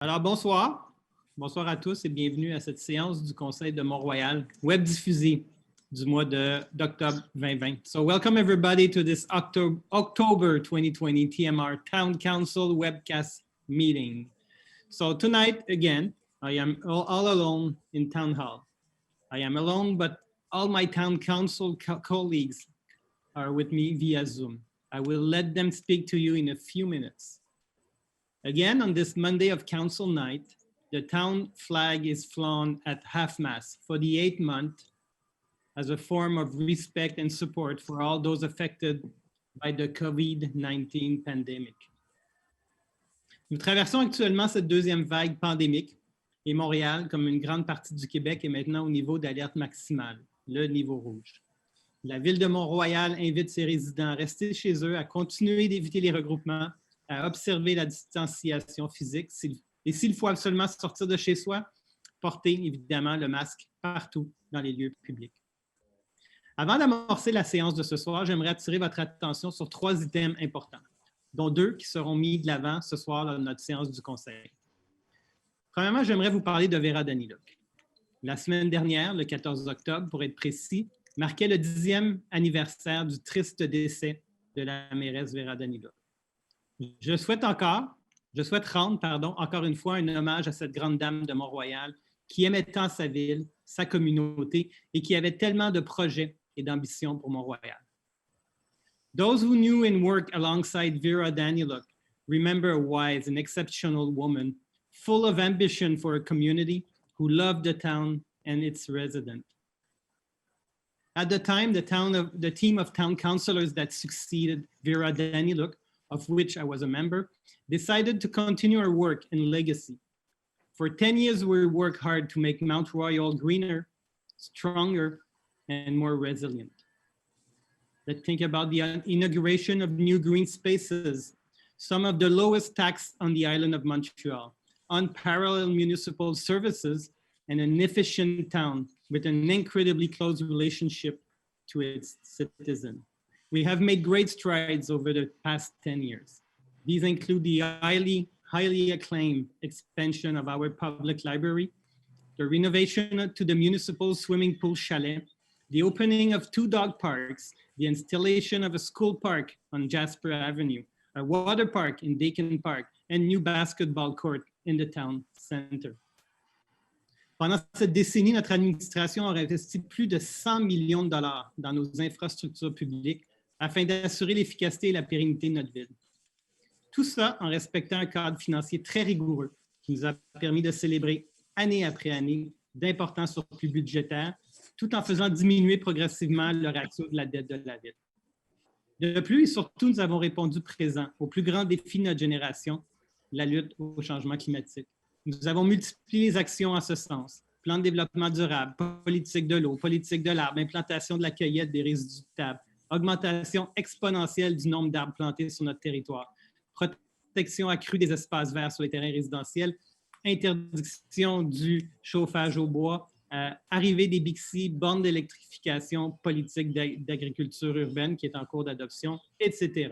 Alors, bonsoir. Bonsoir à tous et bienvenue à cette séance du Conseil de Mont-Royal, web diffusée du mois d'octobre 2020. So, welcome everybody to this October 2020 TMR Town Council webcast meeting. So, tonight, again, I am all alone in Town Hall. I am alone, but all my Town Council colleagues are with me via Zoom. I will let them speak to you in a few minutes. Again, on this Monday of Council night, the town flag is flown at half-mast for the 8th month as a form of respect and support for all those affected by the COVID-19 pandemic. Nous traversons actuellement cette deuxième vague pandémique et Montréal, comme une grande partie du Québec, est maintenant au niveau d'alerte maximale, le niveau rouge. La ville de Mont-Royal invite ses résidents à rester chez eux, à continuer d'éviter les regroupements, à observer la distanciation physique et s'il faut absolument sortir de chez soi, porter évidemment le masque partout dans les lieux publics. Avant d'amorcer la séance de ce soir, j'aimerais attirer votre attention sur 3 items importants, dont 2 qui seront mis de l'avant ce soir lors de notre séance du Conseil. Premièrement, j'aimerais vous parler de Vera Daniluk. La semaine dernière, le 14 octobre, pour être précis, marquait le 10e anniversaire du triste décès de la mairesse Vera Daniluk. Je souhaite rendre encore une fois un hommage à cette grande dame de Mont-Royal qui aimait tant sa ville, sa communauté et qui avait tellement de projets et d'ambitions pour Mont-Royal. Those who knew and worked alongside Vera Daniluk remember a wise and exceptional woman full of ambition for a community who loved the town and its residents. At the time, the team of town councilors that succeeded Vera Daniluk, of which I was a member, decided to continue our work and legacy. For 10 years, we worked hard to make Mount Royal greener, stronger, and more resilient. Let's think about the inauguration of new green spaces, some of the lowest tax on the island of Montreal, unparalleled municipal services, and an efficient town with an incredibly close relationship to its citizens. We have made great strides over the past 10 years. These include the highly acclaimed expansion of our public library, the renovation to the municipal swimming pool chalet, the opening of 2 dog parks, the installation of a school park on Jasper Avenue, a water park in Dakin Park, and new basketball court in the town center. Pendant cette décennie, notre administration a investi plus de 100 millions de dollars dans nos infrastructures publiques afin d'assurer l'efficacité et la pérennité de notre ville. Tout ça en respectant un cadre financier très rigoureux qui nous a permis de célébrer année après année d'importants surplus budgétaires, tout en faisant diminuer progressivement le ratio de la dette de la ville. De plus et surtout, nous avons répondu présent au plus grand défi de notre génération, la lutte au changement climatique. Nous avons multiplié les actions en ce sens. Plan de développement durable, politique de l'eau, politique de l'arbre, implantation de la cueillette des résidus de table, augmentation exponentielle du nombre d'arbres plantés sur notre territoire, protection accrue des espaces verts sur les terrains résidentiels, interdiction du chauffage au bois, arrivée des Bixi, bornes d'électrification, politique d'agriculture urbaine qui est en cours d'adoption, etc.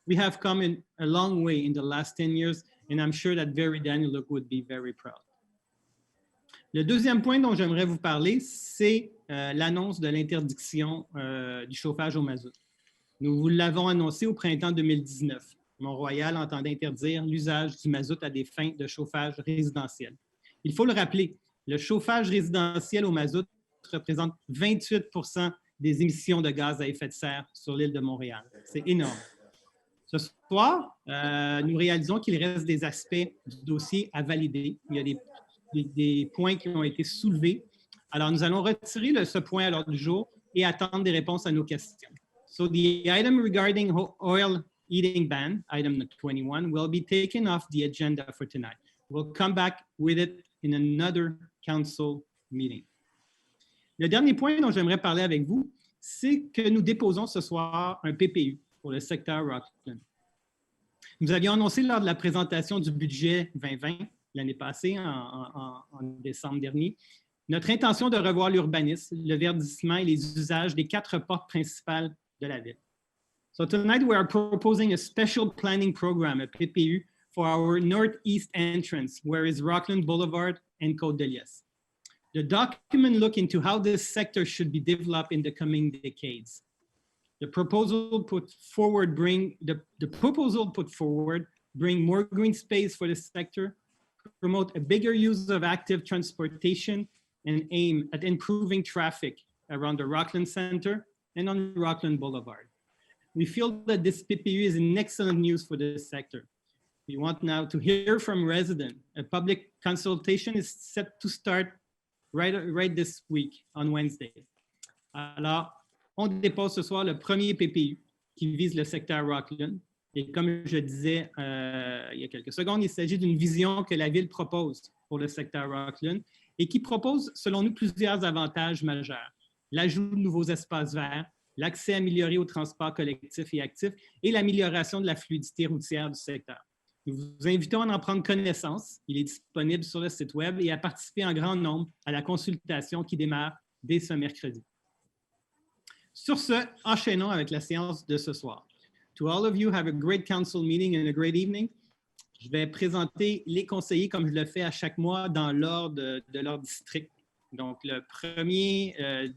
We have come a long way in the last 10 years, and I'm sure that Vera Daniluk would be very proud. Le deuxième point dont j'aimerais vous parler, c'est l'annonce de l'interdiction du chauffage au mazout. Nous vous l'avons annoncé au printemps 2019. Mont-Royal entendait interdire l'usage du mazout à des fins de chauffage résidentiel. Il faut le rappeler, le chauffage résidentiel au mazout représente 28 % des émissions de gaz à effet de serre sur l'île de Montréal. C'est énorme. Ce soir, nous réalisons qu'il reste des aspects du dossier à valider. Il y a des points qui ont été soulevés. Alors, nous allons retirer ce point à l'ordre du jour et attendre des réponses à nos questions. So, the item regarding oil eating ban, item 21, will be taken off the agenda for tonight. We'll come back with it in another council meeting. Le dernier point dont j'aimerais parler avec vous, c'est que nous déposons ce soir un PPU pour le secteur Rockland. Nous avions annoncé lors de la présentation du budget 2020, l'année passée, en décembre dernier, notre intention de revoir l'urbanisme, le verdissement et les usages des 4 portes principales de la ville. So tonight we are proposing a special planning program, a PPU, for our northeast entrance, where is Rockland Boulevard and Côte de Liesse. The document look into how this sector should be developed in the coming decades. The proposal put forward bring more green space for the sector, promote a bigger use of active transportation, and aim at improving traffic around the Rockland Center and on Rockland Boulevard. We feel that this PPU is an excellent news for this sector. We want now to hear from residents. A public consultation is set to start right this week on Wednesday. Alors, on dépose ce soir le premier PPU qui vise le secteur Rockland. Et comme je disais il y a quelques secondes, il s'agit d'une vision que la Ville propose pour le secteur Rockland et qui propose, selon nous, plusieurs avantages majeurs. L'ajout de nouveaux espaces verts, l'accès amélioré aux transports collectifs et actifs et l'amélioration de la fluidité routière du secteur. Nous vous invitons à en prendre connaissance. Il est disponible sur le site Web et à participer en grand nombre à la consultation qui démarre dès ce mercredi. Sur ce, enchaînons avec la séance de ce soir. To all of you, have a great council meeting and a great evening. Je vais présenter les conseillers comme je le fais à chaque mois dans l'ordre de leur district. Donc, le premier,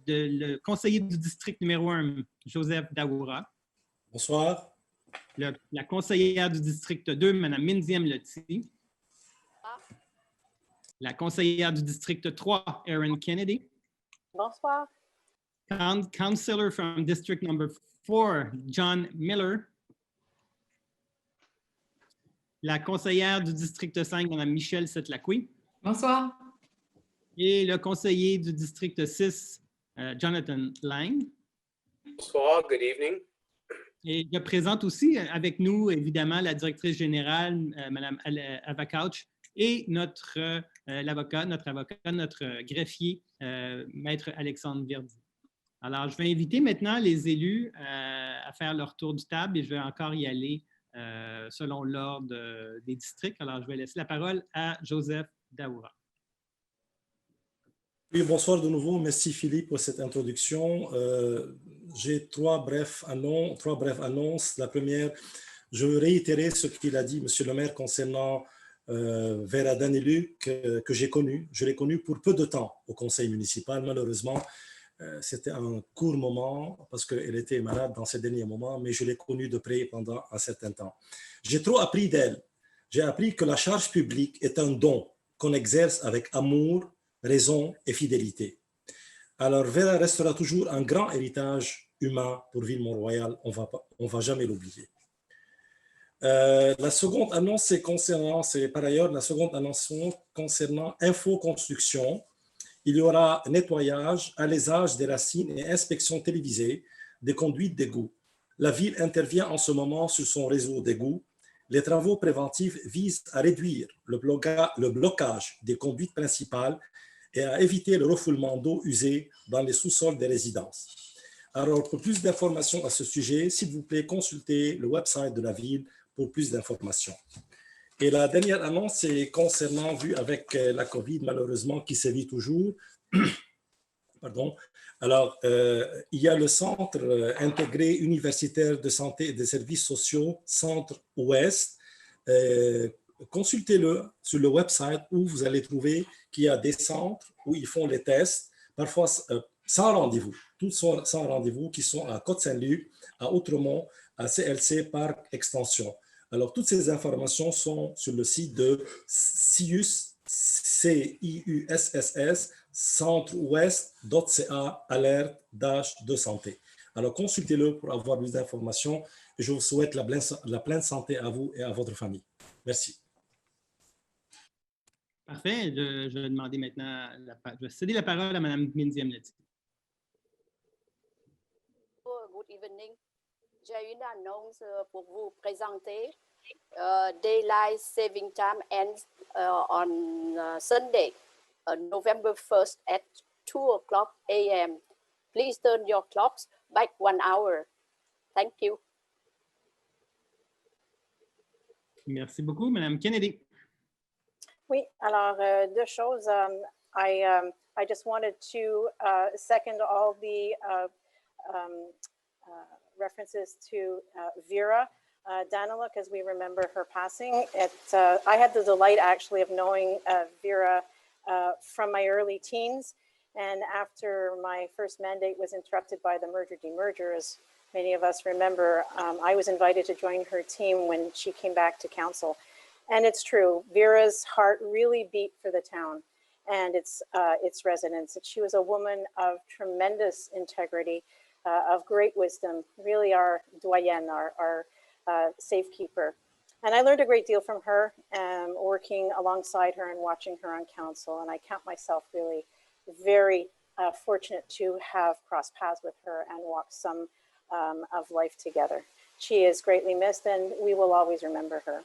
le conseiller du district numéro 1, Joseph Daoura. Bonsoir. La conseillère du district 2, Mme Minziam Loti. La conseillère du district 3, Erin Kennedy. Bonsoir. Councillor from district number 4, John Miller. La conseillère du district 5, Mme Michelle Setlaqui. Bonsoir. Et le conseiller du district 6, Jonathan Lang. Bonsoir, good evening. Et je présente aussi avec nous, évidemment, la directrice générale, Mme Ava Couch, et notre greffier, Maître Alexandre Verdi. Alors, je vais inviter maintenant les élus à faire leur tour du table et je vais encore y aller selon l'ordre des districts. Alors, je vais laisser la parole à Joseph Daoura. Oui, bonsoir de nouveau. Merci Philippe pour cette introduction. J'ai trois brèves annonces. La première, je veux réitérer ce qu'il a dit, Monsieur le maire, concernant Vera Daniluk, que j'ai connu. Je l'ai connu pour peu de temps au conseil municipal. Malheureusement, c'était un court moment parce qu'elle était malade dans ces derniers moments, mais je l'ai connue de près pendant un certain temps. J'ai trop appris d'elle. J'ai appris que la charge publique est un don qu'on exerce avec amour, raison et fidélité. Alors, Vera restera toujours un grand héritage humain pour Ville-Mont-Royal. On va jamais l'oublier. La seconde annonce, c'est par ailleurs la seconde annonce concernant Info Construction. Il y aura nettoyage, alésage des racines et inspection télévisée des conduites d'égout. La ville intervient en ce moment sur son réseau d'égouts. Les travaux préventifs visent à réduire le blocage des conduites principales et à éviter le refoulement d'eau usée dans les sous-sols des résidences. Alors, pour plus d'informations à ce sujet, s'il vous plaît, consultez le website de la ville pour plus d'informations. Et la dernière annonce, c'est concernant, vu avec la COVID, malheureusement, qui sévit toujours. Pardon. Alors, il y a le Centre intégré universitaire de santé et des services sociaux, Centre Ouest. Consultez-le sur le website où vous allez trouver qu'il y a des centres où ils font les tests, parfois sans rendez-vous, tous sont sans rendez-vous, qui sont à Côte-Saint-Luc, à Outremont, à CLC Parc Extension. Alors, toutes ces informations sont sur le site de CIUSS, CIUSSS, centreouest.ca, alerte de santé. Alors, consultez-le pour avoir plus d'informations et je vous souhaite la pleine santé à vous et à votre famille. Merci. Parfait. Je vais demander maintenant, je vais céder la parole à Mme Minziam Loti. Good evening. J'ai une annonce pour vous présenter. Daylight Saving Time ends on Sunday, November 1st at 2:00 a.m. Please turn your clocks back 1 hour. Thank you. Merci beaucoup, Mme Kennedy. Oui, alors deux choses. I just wanted to second all the references to Vera. Daniluk as we remember her passing. I had the delight actually of knowing Vera from my early teens. And after my first mandate was interrupted by the merger demerger, as many of us remember, I was invited to join her team when she came back to council. And it's true, Vera's heart really beat for the town and its residents. She was a woman of tremendous integrity, of great wisdom, really our doyenne, our safekeeper. And I learned a great deal from her, working alongside her and watching her on council. And I count myself really very fortunate to have crossed paths with her and walked some of life together. She is greatly missed and we will always remember her.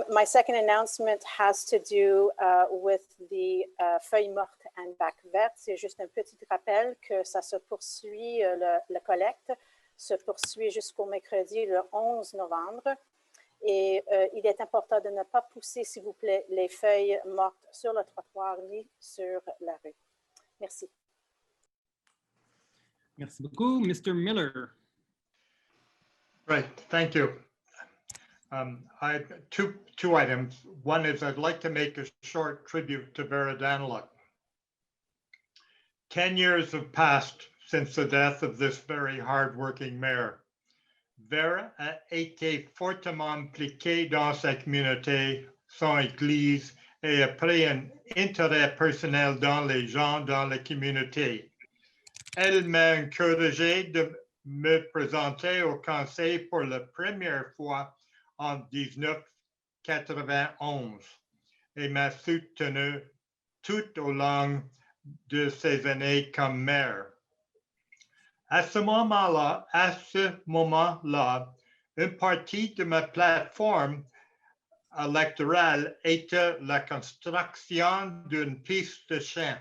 My second announcement has to do with the feuilles mortes and bacs vertes. C'est juste un petit rappel que ça se poursuit, la collecte se poursuit jusqu'au mercredi le 11 novembre. Et il est important de ne pas pousser, s'il vous plaît, les feuilles mortes sur le trottoir ni sur la rue. Merci. Merci beaucoup. Mr. Miller. Right, thank you. I two items. One is I'd like to make a short tribute to Vera Daniluk. 10 years have passed since the death of this very hardworking mayor. Vera a été fortement impliquée dans sa communauté, son église, et a pris un intérêt personnel dans les gens dans la communauté. Elle m'a encouragé de me présenter au conseil pour la première fois en 1991 et m'a soutenu tout au long de ces années comme maire. À ce moment-là, une partie de ma plateforme électorale était la construction d'une piste de chant.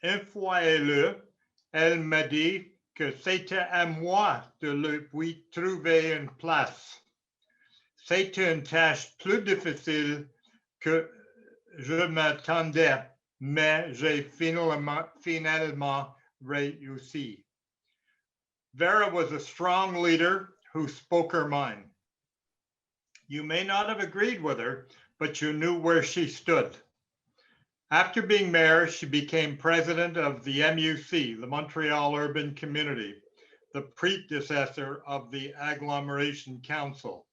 Une fois élue, elle m'a dit que c'était à moi de lui trouver une place. C'était une tâche plus difficile que je m'attendais, mais j'ai finalement réussi. Vera was a strong leader who spoke her mind. You may not have agreed with her, but you knew where she stood. After being mayor, she became president of the MUC, the Montreal Urban Community, the predecessor of the Agglomeration Council.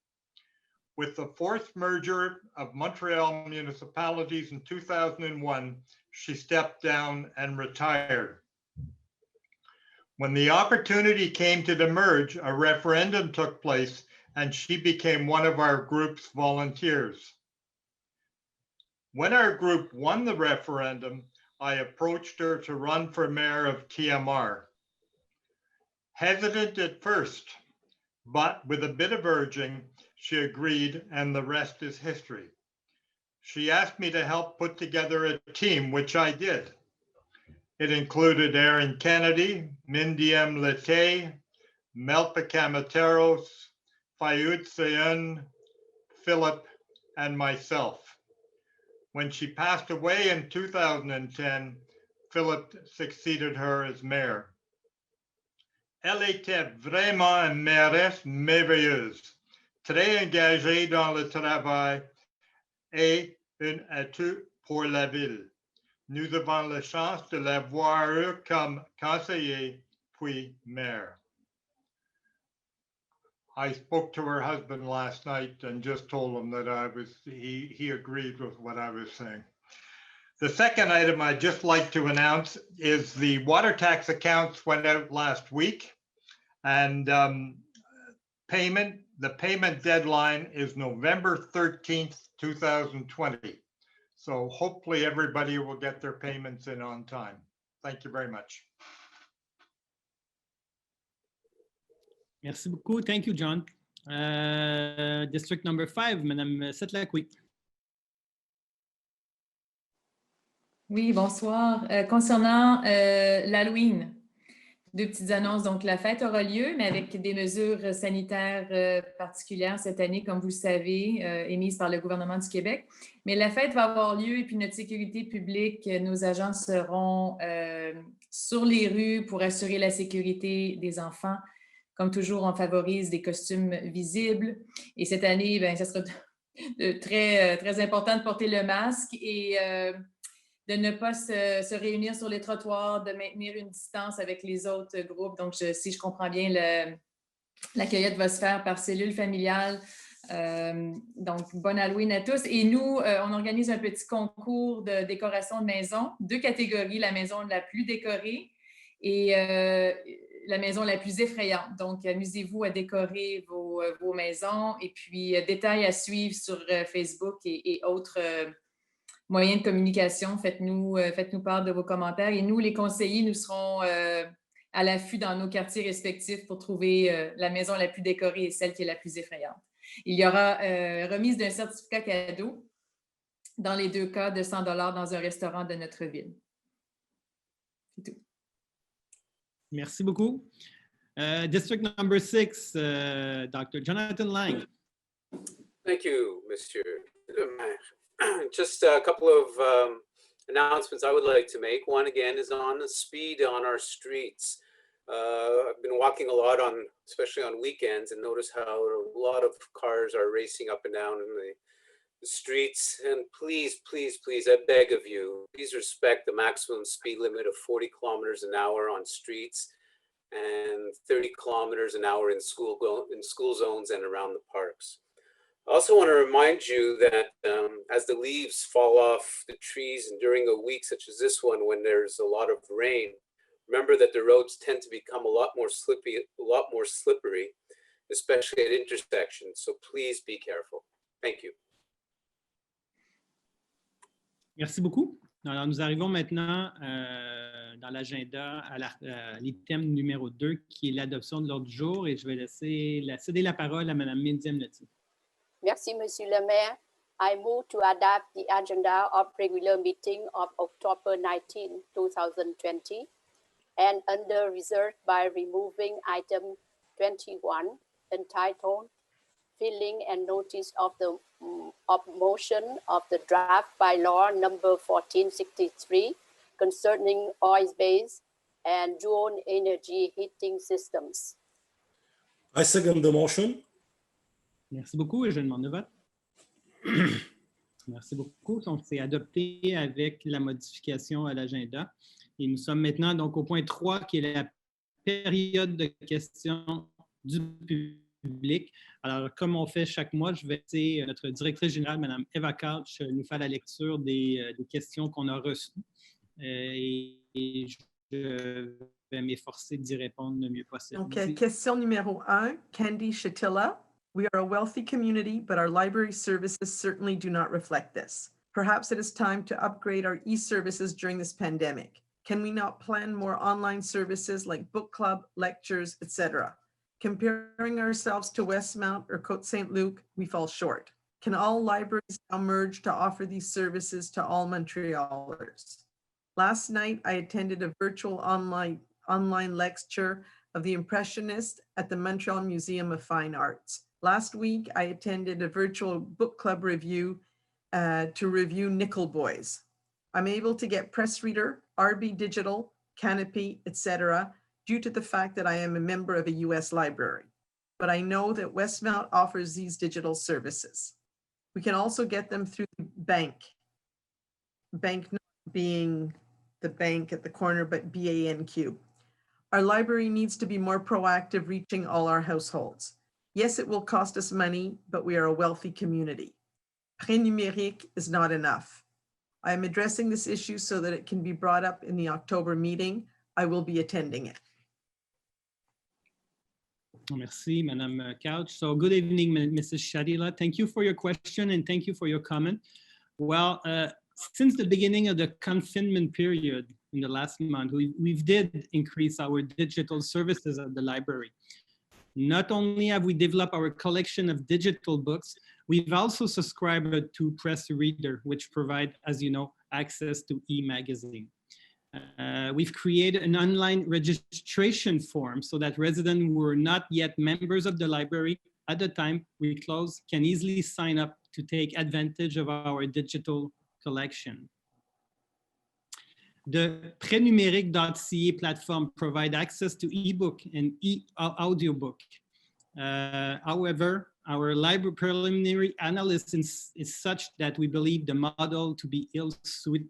With the fourth merger of Montreal municipalities in 2001, she stepped down and retired. When the opportunity came to demerge, a referendum took place and she became one of our group's volunteers. When our group won the referendum, I approached her to run for mayor of TMR. Hesitant at first, but with a bit of urging, she agreed and the rest is history. She asked me to help put together a team, which I did. It included Aaron Kennedy, Mindy M. Lete, Melpa Camateros, Fayud Sayan, Philip, and myself. When she passed away in 2010, Philip succeeded her as mayor. Elle était vraiment une mairesse merveilleuse, très engagée dans le travail et un atout pour la ville. Nous avons la chance de la voir comme conseiller puis maire. I spoke to her husband last night and just told him that he agreed with what I was saying. The second item I'd just like to announce is the water tax accounts went out last week, and the payment deadline is November 13th, 2020. So hopefully everybody will get their payments in on time. Thank you very much. Merci beaucoup. Thank you, John. District number 5, Madame Setlacqui. Oui, bonsoir. Concernant l'Halloween, deux petites annonces. Donc, la fête aura lieu, mais avec des mesures sanitaires particulières cette année, comme vous le savez, émises par le gouvernement du Québec. Mais la fête va avoir lieu et puis notre sécurité publique, nos agents seront sur les rues pour assurer la sécurité des enfants Comme toujours, on favorise des costumes visibles. Et cette année, bien, ça sera très important de porter le masque et de ne pas se réunir sur les trottoirs, de maintenir une distance avec les autres groupes. Donc, si je comprends bien, la cueillette va se faire par cellule familiale. Donc, bonne Halloween à tous. Et nous, on organise un petit concours de décoration de maison, 2 catégories, la maison la plus décorée et la maison la plus effrayante. Donc, amusez-vous à décorer vos maisons et puis détails à suivre sur Facebook et autres moyens de communication. Faites-nous part de vos commentaires et nous, les conseillers, nous serons à l'affût dans nos quartiers respectifs pour trouver la maison la plus décorée et celle qui est la plus effrayante. Il y aura remise d'un certificat cadeau dans les 2 cas de 100 $ dans un restaurant de notre ville. C'est tout. Merci beaucoup. District number 6, Dr. Jonathan Lang. Thank you, Mr. Le Maire. Just a couple of announcements I would like to make. One, again, is on the speed on our streets. I've been walking a lot especially on weekends, and notice how a lot of cars are racing up and down in the streets. And please, please, please, I beg of you, please respect the maximum speed limit of 40 kilometers an hour on streets and 30 kilometers an hour in school zones and around the parks. I also want to remind you that as the leaves fall off the trees and during a week such as this one, when there's a lot of rain, remember that the roads tend to become a lot more slippery, especially at intersections. So please be careful. Thank you. Merci beaucoup. Alors, nous arrivons maintenant dans l'agenda à l'item numéro 2, qui est l'adoption de l'ordre du jour, et je vais céder la parole à Mme Mindy Amlety. Merci, Monsieur le Maire. I move to adopt the agenda of regular meeting of October 19, 2020, and under reserved by removing item 21 entitled Filling and Notice of the motion of the draft bylaw number 1463 concerning oil-based and dual energy heating systems. I second the motion. Merci beaucoup et je demande le vote. Merci beaucoup. Donc, c'est adopté avec la modification à l'agenda. Et nous sommes maintenant donc au point 3, qui est la période de questions du public. Alors, comme on fait chaque mois, je vais laisser notre directrice générale, Mme Eva Couch, nous faire la lecture des questions qu'on a reçues. Et je vais m'efforcer d'y répondre le mieux possible. Donc, question numéro 1, Candy Shatilla. We are a wealthy community, but our library services certainly do not reflect this. Perhaps it is time to upgrade our e-services during this pandemic. Can we not plan more online services like book club, lectures, etc.? Comparing ourselves to Westmount or Côte Saint-Luc, we fall short. Can all libraries now merge to offer these services to all Montrealers? Last night, I attended a virtual online lecture of The Impressionist at the Montreal Museum of Fine Arts. Last week, I attended a virtual book club review to review Nickel Boys. I'm able to get Press Reader, RB Digital, Canopy, etc., due to the fact that I am a member of a US library. But I know that Westmount offers these digital services. We can also get them through the bank. Bank not being the bank at the corner, but BANQ. Our library needs to be more proactive, reaching all our households. Yes, it will cost us money, but we are a wealthy community. Prêt numérique is not enough. I am addressing this issue so that it can be brought up in the October meeting. I will be attending it. Merci, Madame Couch. So good evening, Mrs. Shatila. Thank you for your question and thank you for your comment. Well, since the beginning of the confinement period in the last month, we did increase our digital services at the library. Not only have we developed our collection of digital books, we've also subscribed to Press Reader, which provide, as you know, access to e-magazine. We've created an online registration form so that residents who are not yet members of the library at the time we close can easily sign up to take advantage of our digital collection. The Prenumeric.ca platform provide access to ebook and audiobook. However, our library preliminary analysis is such that we believe the model to be ill-suited,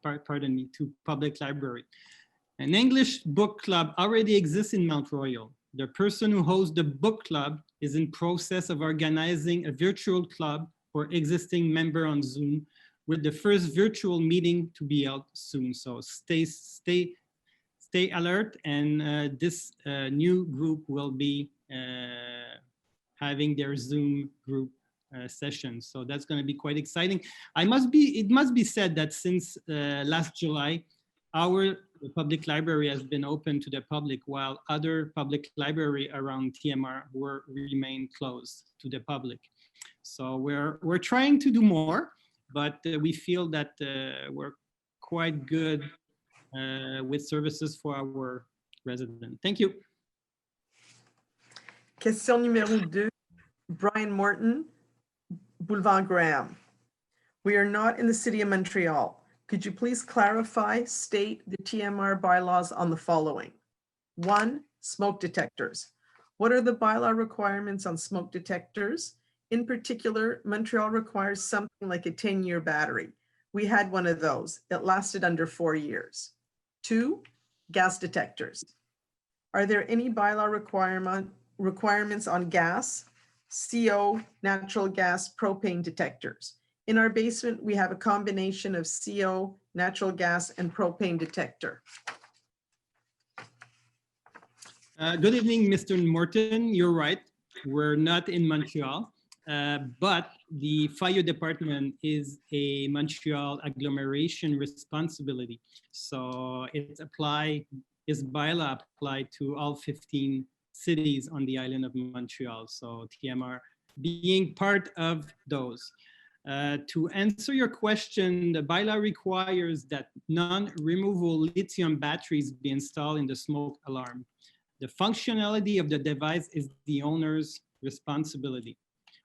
to public library. An English book club already exists in Mount Royal. The person who hosts the book club is in process of organizing a virtual club for existing member on Zoom, with the first virtual meeting to be held soon. So stay alert, and this new group will be having their Zoom group session. So that's going to be quite exciting. It must be said that since last July, our public library has been open to the public, while other public library around TMR remain closed to the public. So we're trying to do more, but we feel that we're quite good with services for our residents. Thank you. Question numéro 2, Brian Morton, Boulevard Graham. We are not in the city of Montreal. Could you please clarify, state the TMR bylaws on the following? 1, smoke detectors. What are the bylaw requirements on smoke detectors? In particular, Montreal requires something like a 10-year battery. We had one of those. It lasted under 4 years. 2, gas detectors. Are there any bylaw requirements on gas, CO, natural gas, propane detectors? In our basement, we have a combination of CO, natural gas, and propane detector. Good evening, Mr. Morton. You're right. We're not in Montreal, but the fire department is a Montreal agglomeration responsibility. So its bylaw apply to all 15 cities on the island of Montreal. So TMR being part of those. To answer your question, the bylaw requires that non-removable lithium batteries be installed in the smoke alarm. The functionality of the device is the owner's responsibility,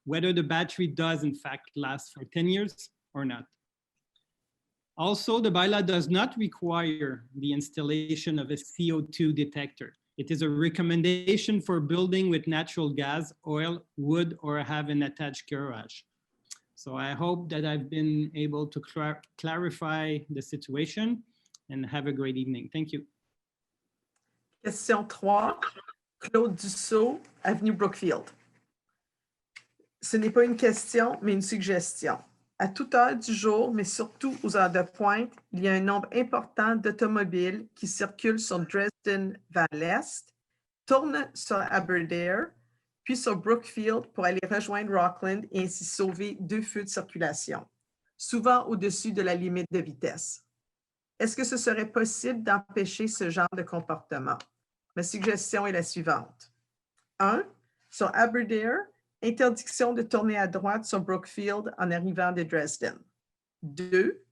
whether the battery does in fact last for 10 years or not. Also, the bylaw does not require the installation of a CO2 detector. It is a recommendation for building with natural gas, oil, wood, or have an attached garage. So I hope that I've been able to clarify the situation, and have a great evening. Thank you. Question 3, Claude Dussault, Avenue Brookfield. Ce n'est pas une question, mais une suggestion. À toute heure du jour, mais surtout aux heures de pointe, il y a un nombre important d'automobiles qui circulent sur Dresden vers l'est, tournent sur Aberdare, puis sur Brookfield pour aller rejoindre Rockland et ainsi sauver 2 feux de circulation, souvent au-dessus de la limite de vitesse. Est-ce que ce serait possible d'empêcher ce genre de comportement? Ma suggestion est la suivante. 1, sur Aberdare, interdiction de tourner à droite sur Brookfield en arrivant de Dresden. 2,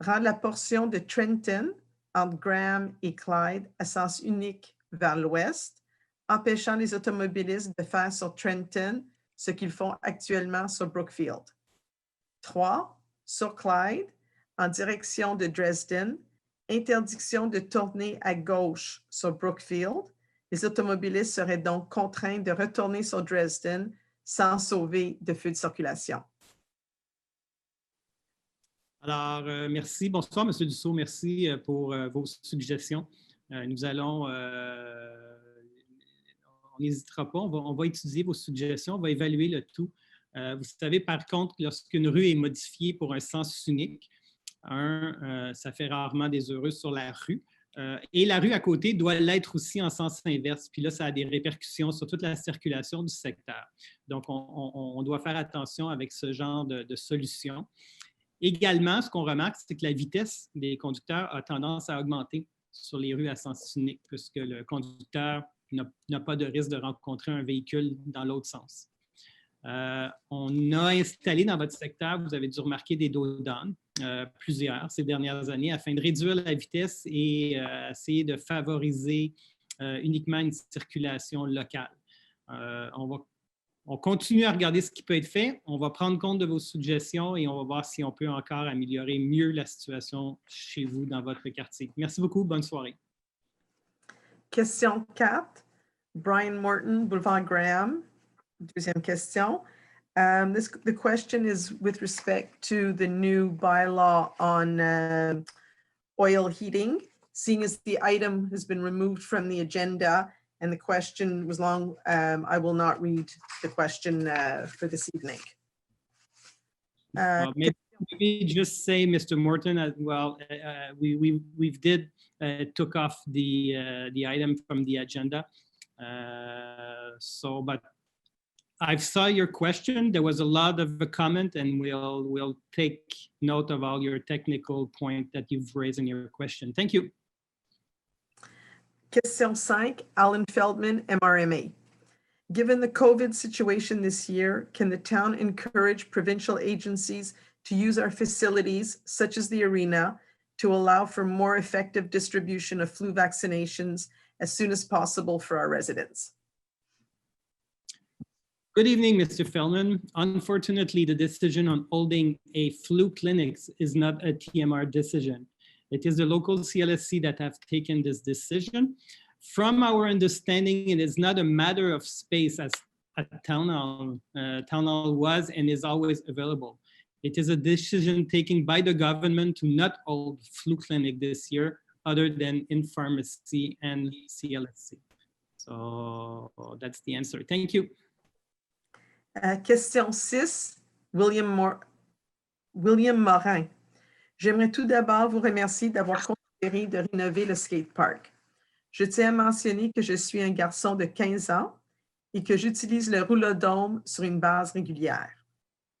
rendre la portion de Trenton entre Graham et Clyde à sens unique vers l'ouest, empêchant les automobilistes de faire sur Trenton ce qu'ils font actuellement sur Brookfield. 3, sur Clyde, en direction de Dresden, interdiction de tourner à gauche sur Brookfield. Les automobilistes seraient donc contraints de retourner sur Dresden sans sauver de feux de circulation. Alors, merci. Bonsoir, M. Dussault. Merci pour vos suggestions. Nous allons... on n'hésitera pas, on va étudier vos suggestions, on va évaluer le tout. Vous savez, par contre, lorsqu'une rue est modifiée pour un sens unique, ça fait rarement des heureux sur la rue. Et la rue à côté doit l'être aussi en sens inverse. Puis là, ça a des répercussions sur toute la circulation du secteur. Donc, on doit faire attention avec ce genre de solution. Également, ce qu'on remarque, c'est que la vitesse des conducteurs a tendance à augmenter sur les rues à sens unique, puisque le conducteur n'a pas de risque de rencontrer un véhicule dans l'autre sens. On a installé dans votre secteur, vous avez dû remarquer des dos down, plusieurs ces dernières années, afin de réduire la vitesse et essayer de favoriser uniquement une circulation locale. On va on continue à regarder ce qui peut être fait. On va prendre compte de vos suggestions et on va voir si on peut encore améliorer mieux la situation chez vous dans votre quartier. Merci beaucoup. Bonne soirée. Question 4, Brian Morton, Boulevard Graham. Deuxième question. The question is with respect to the new bylaw on oil heating, seeing as the item has been removed from the agenda and the question was long, I will not read the question for this evening. Maybe just say, Mr. Morton, as well, we've took off the item from the agenda. But I saw your question. There was a lot of a comment, and we'll take note of all your technical point that you've raised in your question. Thank you. Question 5, Alan Feldman, MRMA. Given the COVID situation this year, can the town encourage provincial agencies to use our facilities, such as the arena, to allow for more effective distribution of flu vaccinations as soon as possible for our residents? Good evening, Mr. Feldman. Unfortunately, the decision on holding a flu clinics is not a TMR decision. It is the local CLSC that have taken this decision. From our understanding, it is not a matter of space as a town hall was and is always available. It is a decision taken by the government to not hold flu clinic this year, other than in pharmacy and CLSC. So that's the answer. Thank you. Question 6, William Morin. J'aimerais tout d'abord vous remercier d'avoir considéré de rénover le skatepark. Je tiens à mentionner que je suis un garçon de 15 ans et que j'utilise le roulodome sur une base régulière.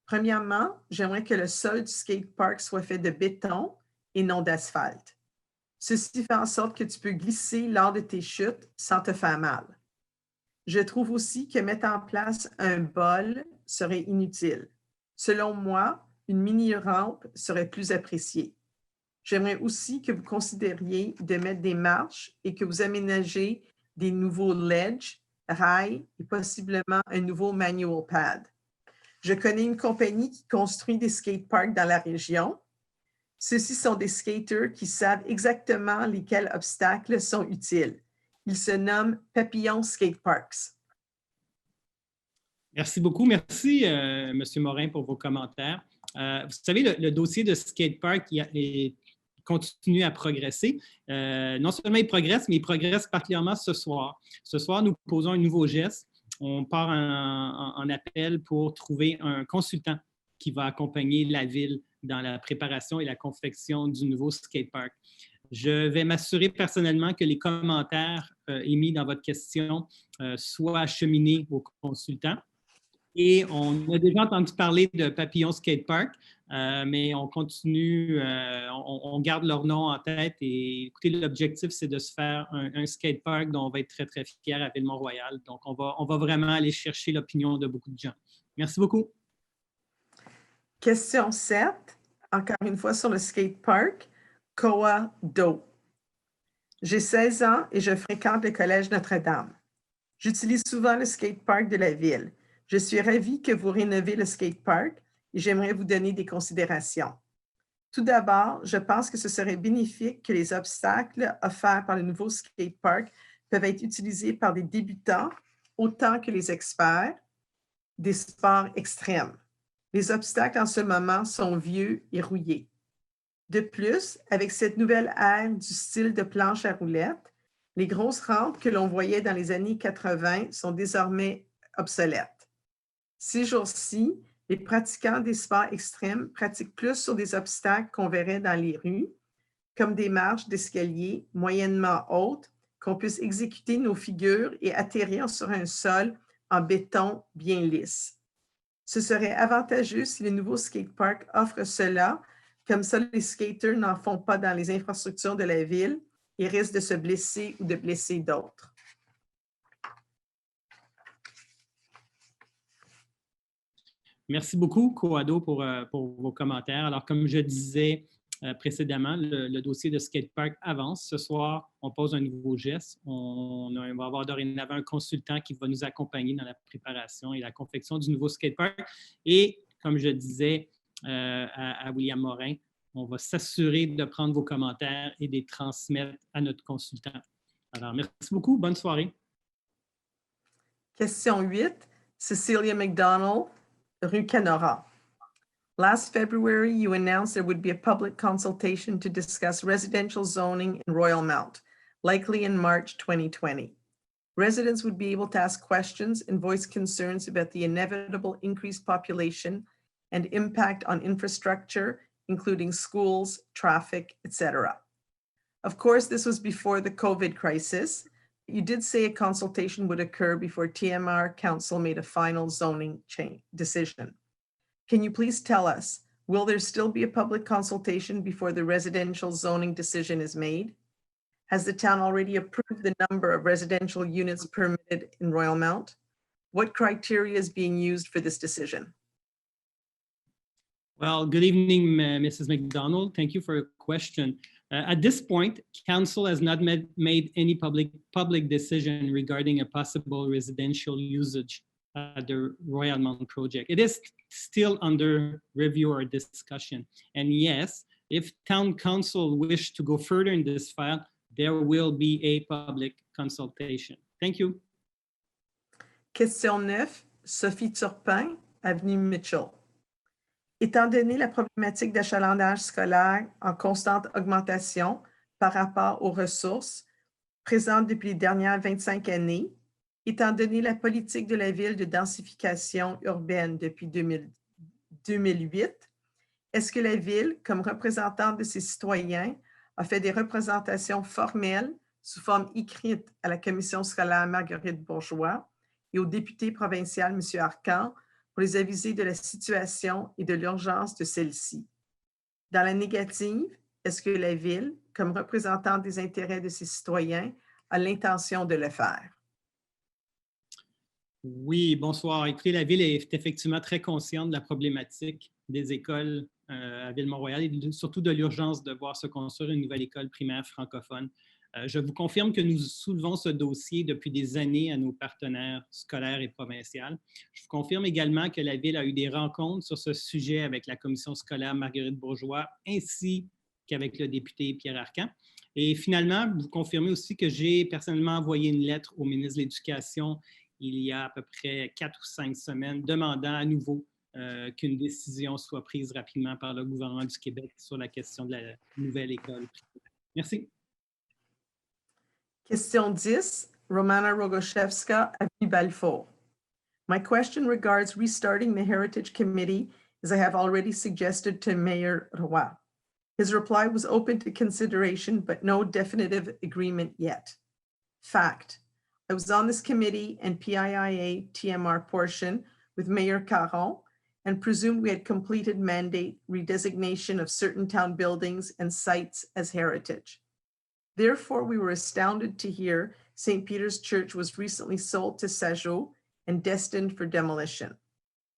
Premièrement, j'aimerais que le sol du skatepark soit fait de béton et non d'asphalte. Ceci fait en sorte que tu peux glisser lors de tes chutes sans te faire mal. Je trouve aussi que mettre en place un bol serait inutile. Selon moi, une mini-rampe serait plus appréciée. J'aimerais aussi que vous considériez de mettre des marches et que vous aménagez des nouveaux ledges, rails et possiblement un nouveau manual pad. Je connais une compagnie qui construit des skateparks dans la région. Ceux-ci sont des skaters qui savent exactement lesquels obstacles sont utiles. Ils se nomment Papillon Skateparks. Merci beaucoup. Merci, M. Morin, pour vos commentaires. Vous savez, le dossier de skatepark continue à progresser. Non seulement il progresse, mais il progresse particulièrement ce soir. Ce soir, nous posons un nouveau geste. On part en appel pour trouver un consultant qui va accompagner la ville dans la préparation et la confection du nouveau skatepark. Je vais m'assurer personnellement que les commentaires émis dans votre question soient acheminés aux consultants. Et on a déjà entendu parler de Papillon Skatepark, mais on continue, on garde leur nom en tête. Et écoutez, l'objectif, c'est de se faire un skatepark dont on va être très, très fiers à Ville-Mont-Royal. Donc, on va vraiment aller chercher l'opinion de beaucoup de gens. Merci beaucoup. Question 7, encore une fois sur le skatepark. Koa Do. J'ai 16 ans et je fréquente le Collège Notre-Dame. J'utilise souvent le skatepark de la ville. Je suis ravie que vous rénovez le skatepark et j'aimerais vous donner des considérations. Tout d'abord, je pense que ce serait bénéfique que les obstacles offerts par le nouveau skatepark peuvent être utilisés par des débutants autant que les experts des sports extrêmes. Les obstacles en ce moment sont vieux et rouillés. De plus, avec cette nouvelle ère du style de planche à roulettes, les grosses rampes que l'on voyait dans les années 80 sont désormais obsolètes. Ces jours-ci, les pratiquants des sports extrêmes pratiquent plus sur des obstacles qu'on verrait dans les rues, comme des marches d'escalier moyennement hautes, qu'on puisse exécuter nos figures et atterrir sur un sol en béton bien lisse. Ce serait avantageux si le nouveau skatepark offre cela. Comme ça, les skaters n'en font pas dans les infrastructures de la ville et risquent de se blesser ou de blesser d'autres. Merci beaucoup, Koado, pour vos commentaires. Alors, comme je disais précédemment, le dossier de skatepark avance. Ce soir, on pose un nouveau geste. On va avoir dorénavant un consultant qui va nous accompagner dans la préparation et la confection du nouveau skatepark. Et comme je disais à William Morin, on va s'assurer de prendre vos commentaires et de les transmettre à notre consultant. Alors, merci beaucoup. Bonne soirée. Question 8, Cecilia McDonald, Rue Canora. Last February, you announced there would be a public consultation to discuss residential zoning in Royal Mount, likely in March 2020. Residents would be able to ask questions and voice concerns about the inevitable increased population and impact on infrastructure, including schools, traffic, etc. Of course, this was before the COVID crisis. You did say a consultation would occur before TMR Council made a final zoning decision. Can you please tell us, will there still be a public consultation before the residential zoning decision is made? Has the town already approved the number of residential units permitted in Royal Mount? What criteria is being used for this decision? Well, good evening, Mrs. McDonald. Thank you for your question. At this point, Council has not made any public decision regarding a possible residential usage at the Royal Mount project. It is still under review or discussion. And yes, if Town Council wish to go further in this file, there will be a public consultation. Thank you. Question 9, Sophie Turpin, Avenue Mitchell. Étant donné la problématique d'achalandage scolaire en constante augmentation par rapport aux ressources présentes depuis les dernières 25 années, étant donné la politique de la ville de densification urbaine depuis 2008, est-ce que la ville, comme représentante de ses citoyens, a fait des représentations formelles sous forme écrite à la commission scolaire Marguerite Bourgeois et au député provincial M. Arcan pour les aviser de la situation et de l'urgence de celle-ci? Dans la négative, est-ce que la ville, comme représentante des intérêts de ses citoyens, a l'intention de le faire? Oui, bonsoir. Écoutez, la Ville est effectivement très consciente de la problématique des écoles à Ville-Mont-Royal et surtout de l'urgence de voir se construire une nouvelle école primaire francophone. Je vous confirme que nous soulevons ce dossier depuis des années à nos partenaires scolaires et provinciaux. Je vous confirme également que la Ville a eu des rencontres sur ce sujet avec la commission scolaire Marguerite Bourgeois ainsi qu'avec le député Pierre Arcan. Et finalement, vous confirmez aussi que j'ai personnellement envoyé une lettre au ministre de l'Éducation il y a à peu près 4 ou 5 semaines, demandant à nouveau qu'une décision soit prise rapidement par le gouvernement du Québec sur la question de la nouvelle école. Merci. Question 10, Romana Rogoszewska, Avenue Balfour. My question regards restarting the Heritage Committee, as I have already suggested to Mayor Roy. His reply was open to consideration, but no definitive agreement yet. Fact. I was on this committee and PIIA TMR portion with Mayor Caron and presumed we had completed mandate redesignation of certain town buildings and sites as heritage. Therefore, we were astounded to hear St. Peter's Church was recently sold to Sajot and destined for demolition.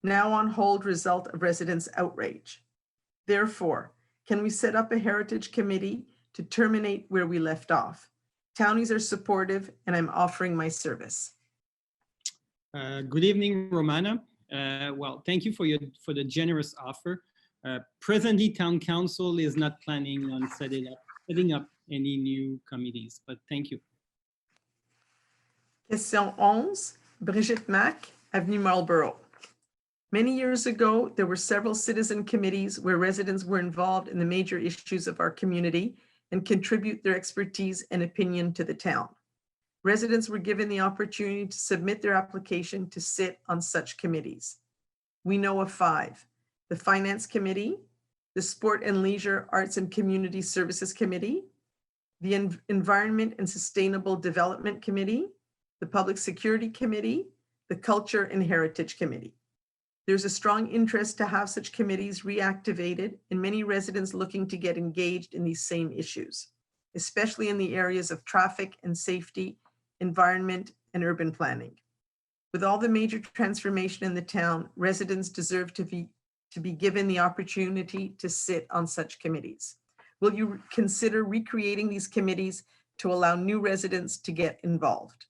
Now on hold, result of residents' outrage. Therefore, can we set up a heritage committee to terminate where we left off? Townies are supportive, and I'm offering my service. Good evening, Romana. Well, thank you for the generous offer. Presently, Town Council is not planning on setting up any new committees, but thank you. Question 11, Brigitte Mack, Avenue Marlborough. Many years ago, there were several citizen committees where residents were involved in the major issues of our community and contribute their expertise and opinion to the town. Residents were given the opportunity to submit their application to sit on such committees. We know of 5, the Finance Committee, the Sport and Leisure, Arts and Community Services Committee, the Environment and Sustainable Development Committee, the Public Security Committee, the Culture and Heritage Committee. There's a strong interest to have such committees reactivated and many residents looking to get engaged in these same issues, especially in the areas of traffic and safety, environment, and urban planning. With all the major transformation in the town, residents deserve to be given the opportunity to sit on such committees. Will you consider recreating these committees to allow new residents to get involved?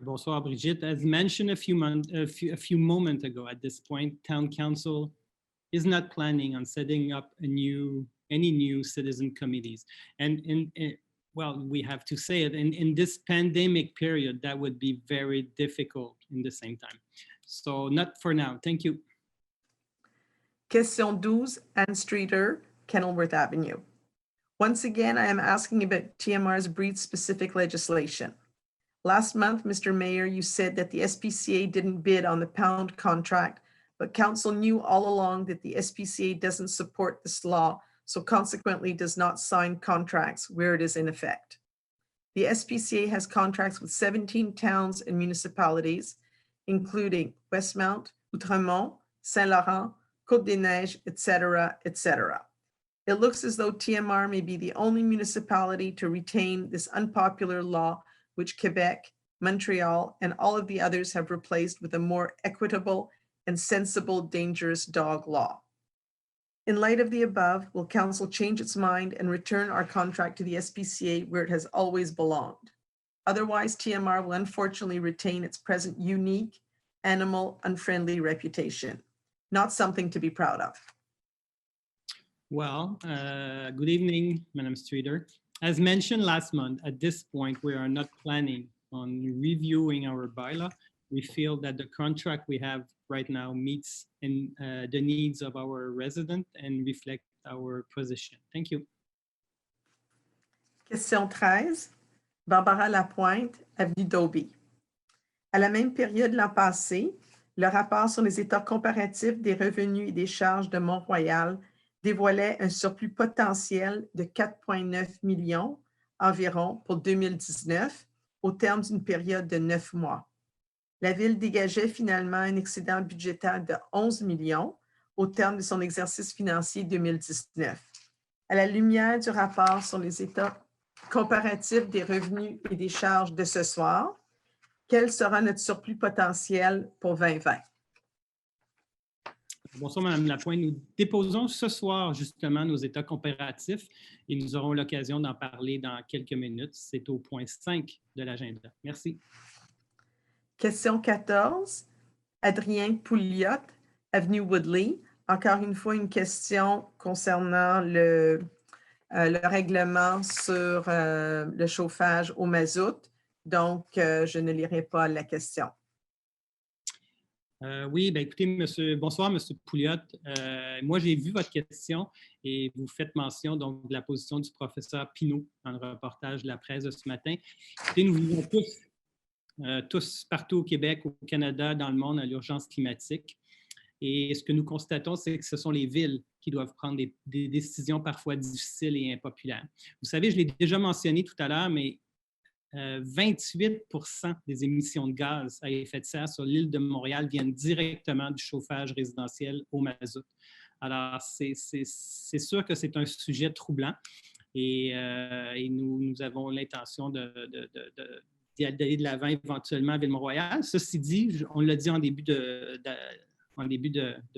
Bonsoir, Brigitte. As mentioned a few moments ago, at this point, Town Council is not planning on setting up any new citizen committees. And well, we have to say it, in this pandemic period, that would be very difficult in the same time. So not for now. Thank you. Question 12, Ann Streeter, Kenilworth Avenue. Once again, I am asking about TMR's breed-specific legislation. Last month, Mr. Mayor, you said that the SPCA didn't bid on the pound contract, but council knew all along that the SPCA doesn't support this law, so consequently does not sign contracts where it is in effect. The SPCA has contracts with 17 towns and municipalities, including Westmount, Outremont, Saint-Laurent, Côte-des-Neiges, etc., etc. It looks as though TMR may be the only municipality to retain this unpopular law, which Quebec, Montreal, and all of the others have replaced with a more equitable and sensible dangerous dog law. In light of the above, will council change its mind and return our contract to the SPCA where it has always belonged? Otherwise, TMR will unfortunately retain its present unique, animal, unfriendly reputation. Not something to be proud of. Well, good evening, Madam Streeter. As mentioned last month, at this point, we are not planning on reviewing our bylaw. We feel that the contract we have right now meets the needs of our residents and reflect our position. Thank you. Question 13, Barbara Lapointe, avenue d'Aubry. À la même période l'an passé, le rapport sur les états comparatifs des revenus et des charges de Mont-Royal dévoilait un surplus potentiel de 4,9 millions environ pour 2019 au terme d'une période de 9 mois. La Ville dégageait finalement un excédent budgétaire de 11 millions au terme de son exercice financier 2019. À la lumière du rapport sur les états comparatifs des revenus et des charges de ce soir, quel sera notre surplus potentiel pour 2020? Bonsoir, Madame Lapointe. Nous déposons ce soir justement nos états comparatifs et nous aurons l'occasion d'en parler dans quelques minutes. C'est au point 5 de l'agenda. Merci. Question 14, Adrien Pouliot, avenue Woodley. Encore une fois, une question concernant le règlement sur le chauffage au mazout. Donc, je ne lirai pas la question. Oui, bien, écoutez, bonsoir, M. Pouliot. Moi, j'ai vu votre question et vous faites mention donc, de la position du professeur Pinault dans le reportage de la presse de ce matin. Écoutez, nous vivons tous partout au Québec, au Canada, dans le monde, à l'urgence climatique. Et ce que nous constatons, c'est que ce sont les villes qui doivent prendre des décisions parfois difficiles et impopulaires. Vous savez, je l'ai déjà mentionné tout à l'heure, mais 28% des émissions de gaz à effet de serre sur l'île de Montréal viennent directement du chauffage résidentiel au mazout. Alors, c'est sûr que c'est un sujet troublant et nous avons l'intention d'aller de l'avant éventuellement à Ville-Mont-Royal. Ceci dit, on l'a dit en début de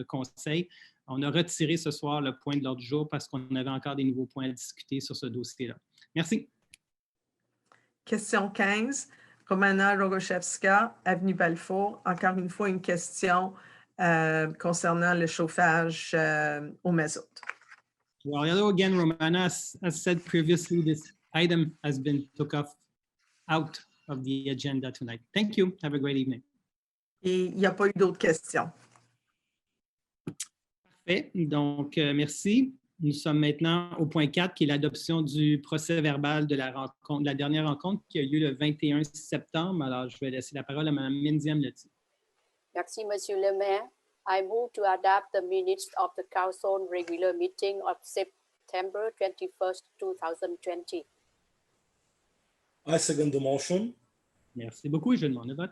conseil, on a retiré ce soir le point de l'ordre du jour parce qu'on avait encore des nouveaux points à discuter sur ce dossier-là. Merci. Question 15, Romana Rogochevska, avenue Balfour. Encore une fois, une question concernant le chauffage au mazout. Well, hello again, Romana. As said previously, this item has been took out of the agenda tonight. Thank you. Have a great evening. Et il n'y a pas eu d'autres questions. Parfait. Donc, merci. Nous sommes maintenant au point 4, qui est l'adoption du procès-verbal de la dernière rencontre qui a eu lieu le 21 septembre. Alors, je vais laisser la parole à Mme Mindy Amlety. Merci, Monsieur le Maire. I move to adopt the minutes of the Council regular meeting of September 21st, 2020. I second the motion. Merci beaucoup et je demande le vote.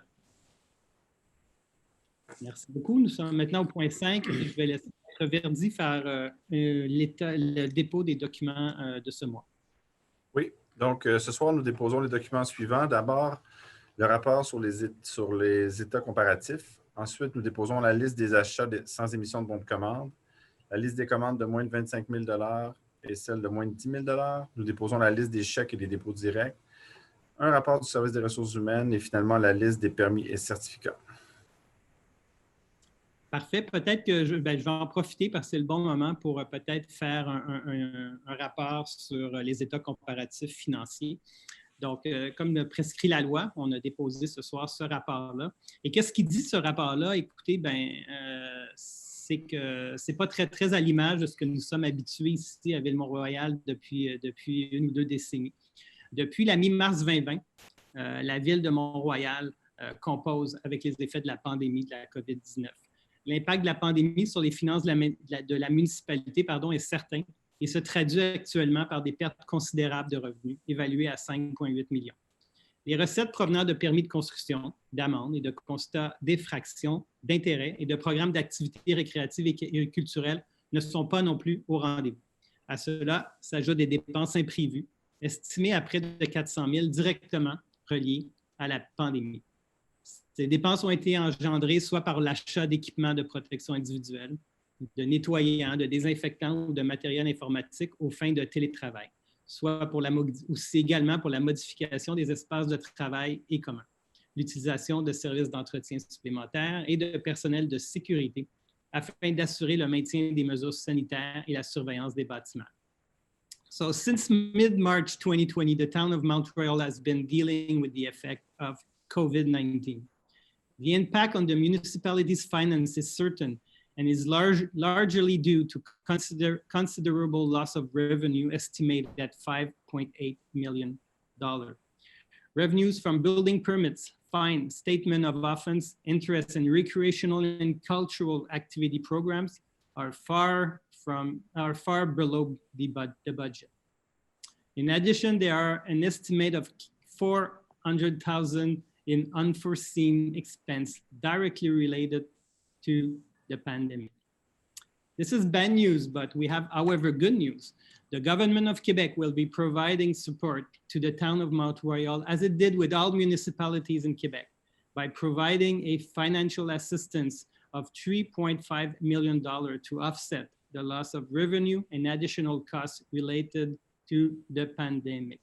Merci beaucoup. Nous sommes maintenant au point 5. Je vais laisser Maître Verdi faire le dépôt des documents de ce mois. Oui, donc ce soir, nous déposons les documents suivants. D'abord, le rapport sur les états comparatifs. Ensuite, nous déposons la liste des achats sans émission de bons de commande, la liste des commandes de moins de 25 000 et celle de moins de 10 000 Nous déposons la liste des chèques et des dépôts directs, un rapport du service des ressources humaines et finalement la liste des permis et certificats. Parfait. Peut-être que je vais en profiter parce que c'est le bon moment pour peut-être faire un rapport sur les états comparatifs financiers. Donc, comme le prescrit la loi, on a déposé ce soir ce rapport-là. Et qu'est-ce qu'il dit, ce rapport-là? Écoutez, c'est que ce n'est pas très à l'image de ce que nous sommes habitués ici à Ville-Mont-Royal depuis 1 ou 2 décennies. Depuis la mi-mars 2020, la Ville de Mont-Royal compose avec les effets de la pandémie de la COVID-19. L'impact de la pandémie sur les finances de la municipalité est certain et se traduit actuellement par des pertes considérables de revenus, évaluées à 5,8 millions. Les recettes provenant de permis de construction, d'amendes et de constats d'effraction, d'intérêts et de programmes d'activités récréatives et culturelles ne sont pas non plus au rendez-vous. À cela s'ajoutent des dépenses imprévues, estimées à près de 400 000 directement reliées à la pandémie. Ces dépenses ont été engendrées soit par l'achat d'équipements de protection individuelle, de nettoyants, de désinfectants ou de matériel informatique aux fins de télétravail, soit aussi également pour la modification des espaces de travail et communs, l'utilisation de services d'entretien supplémentaires et de personnel de sécurité afin d'assurer le maintien des mesures sanitaires et la surveillance des bâtiments. So since mid-March 2020, the town of Mount Royal has been dealing with the effect of COVID-19. The impact on the municipality's finance is certain and is largely due to considerable loss of revenue estimated at $5.8 million. Revenues from building permits, fines, statement of offense, interest, and recreational and cultural activity programs are far below the budget. In addition, there are an estimate of $400,000 in unforeseen expense directly related to the pandemic. This is bad news, but we have, however, good news. The government of Quebec will be providing support to the town of Mount Royal, as it did with all municipalities in Quebec, by providing a financial assistance of $3.5 million to offset the loss of revenue and additional costs related to the pandemic.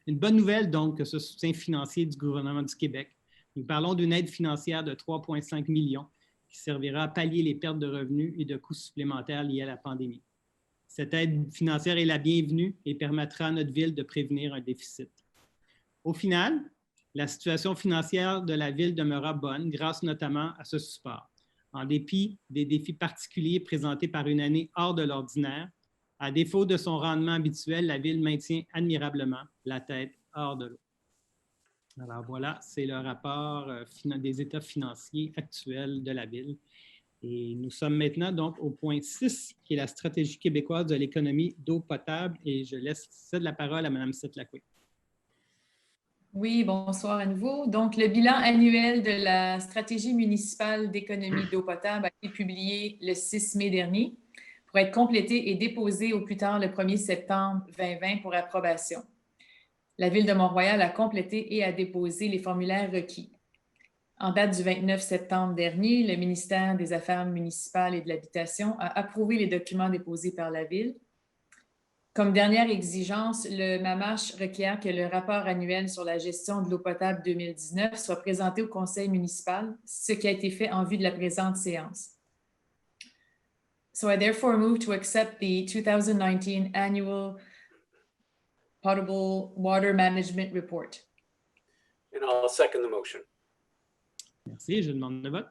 Une bonne nouvelle, donc, que ce soutien financier du gouvernement du Québec. Nous parlons d'une aide financière de 3,5 millions qui servira à pallier les pertes de revenus et de coûts supplémentaires liés à la pandémie. Cette aide financière est la bienvenue et permettra à notre ville de prévenir un déficit. Au final, la situation financière de la ville demeura bonne grâce notamment à ce support. En dépit des défis particuliers présentés par une année hors de l'ordinaire, à défaut de son rendement habituel, la ville maintient admirablement la tête hors de l'eau. Alors voilà, c'est le rapport des états financiers actuels de la ville. Et nous sommes maintenant donc au point 6, qui est la stratégie québécoise de l'économie d'eau potable. Et je cède la parole à Mme Sette-Lacoué. Oui, bonsoir à nouveau. Donc, le bilan annuel de la stratégie municipale d'économie d'eau potable a été publié le 6 mai dernier pour être complété et déposé au plus tard le 1er septembre 2020 pour approbation. La Ville de Mont-Royal a complété et a déposé les formulaires requis. En date du 29 septembre dernier, le ministère des Affaires municipales et de l'Habitation a approuvé les documents déposés par la Ville. Comme dernière exigence, le MAMACH requiert que le rapport annuel sur la gestion de l'eau potable 2019 soit présenté au conseil municipal, ce qui a été fait en vue de la présente séance. So I therefore move to accept the 2019 annual potable water management report. And I'll second the motion. Merci, je demande le vote.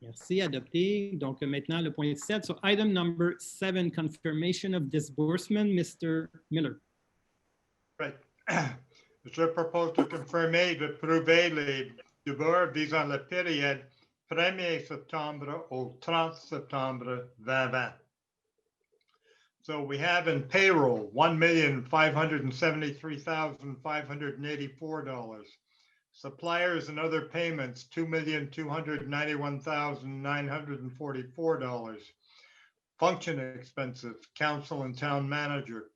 Merci, adopté. Donc maintenant, le point 7. So item number 7, confirmation of disbursement, Mr. Miller. Right. Je propose de confirmer de prouver les devoirs visant la période 1er septembre au 30 septembre 2020. So we have in payroll $1,573,584. Suppliers and other payments, $2,291,944. Function expenses, council and town manager,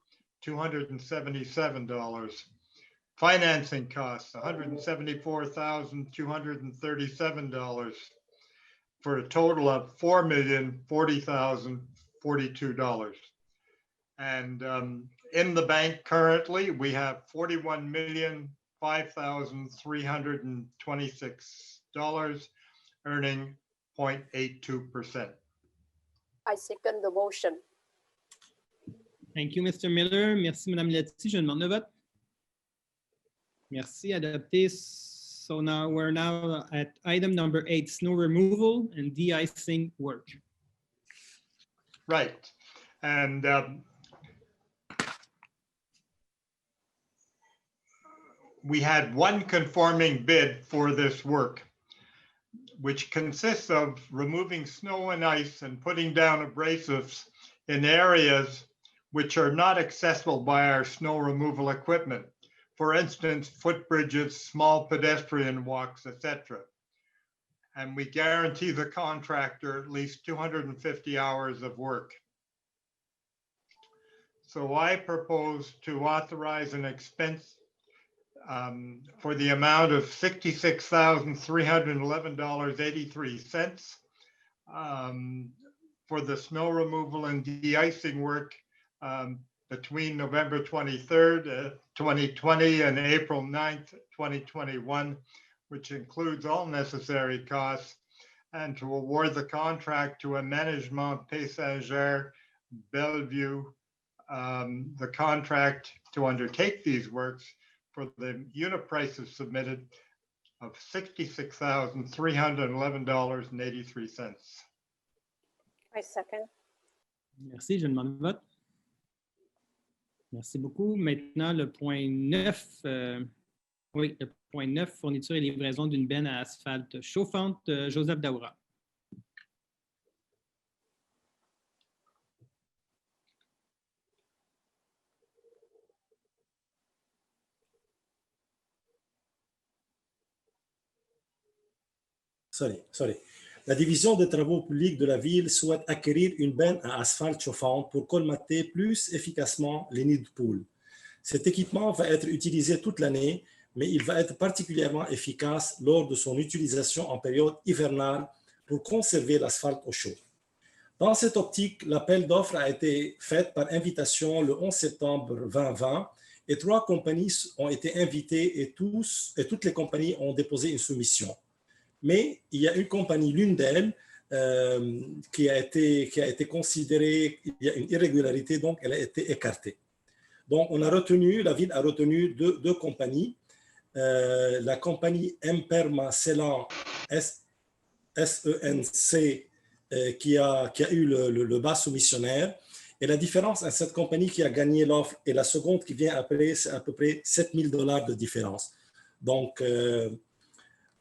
$277. Financing costs, $174,237. for a total of $4,040,042. And in the bank currently, we have $41,005,326, earning 0.82%. I second the motion. Thank you, Mr. Miller. Merci, Madame Letty. Je demande le vote. Merci, adopté. So now we're now at item number 8, snow removal and de-icing work. Right. And we had one conforming bid for this work, which consists of removing snow and ice and putting down abrasives in areas which are not accessible by our snow removal equipment. For instance, footbridges, small pedestrian walks, etc. And we guarantee the contractor at least 250 hours of work. So I propose to authorize an expense for the amount of $66,311.83 for the snow removal and de-icing work between November 23rd, 2020 and April 9th, 2021, which includes all necessary costs, and to award the contract to Aménagement Paysager Bellevue, the contract to undertake these works for the unit prices submitted of $66,311.83. I second. Merci, je demande le vote. Merci beaucoup. Maintenant, le point 9. Oui, le point 9, fourniture et livraison d'une benne à asphalte chauffante. Joseph Daoura. Sorry. La division des travaux publics de la ville souhaite acquérir une benne à asphalte chauffante pour colmater plus efficacement les nids de poules. Cet équipement va être utilisé toute l'année, mais il va être particulièrement efficace lors de son utilisation en période hivernale pour conserver l'asphalte au chaud. Dans cette optique, l'appel d'offres a été fait par invitation le 11 septembre 2020 et 3 compagnies ont été invitées et toutes les compagnies ont déposé une soumission. Mais il y a une compagnie, l'une d'elles, qui a été considérée, il y a une irrégularité, donc elle a été écartée. Donc, la ville a retenu deux compagnies. La compagnie Imperma Selan SENC qui a eu le bas soumissionnaire. Et la différence entre cette compagnie qui a gagné l'offre et la seconde qui vient après, c'est à peu près $7,000 de différence. Donc,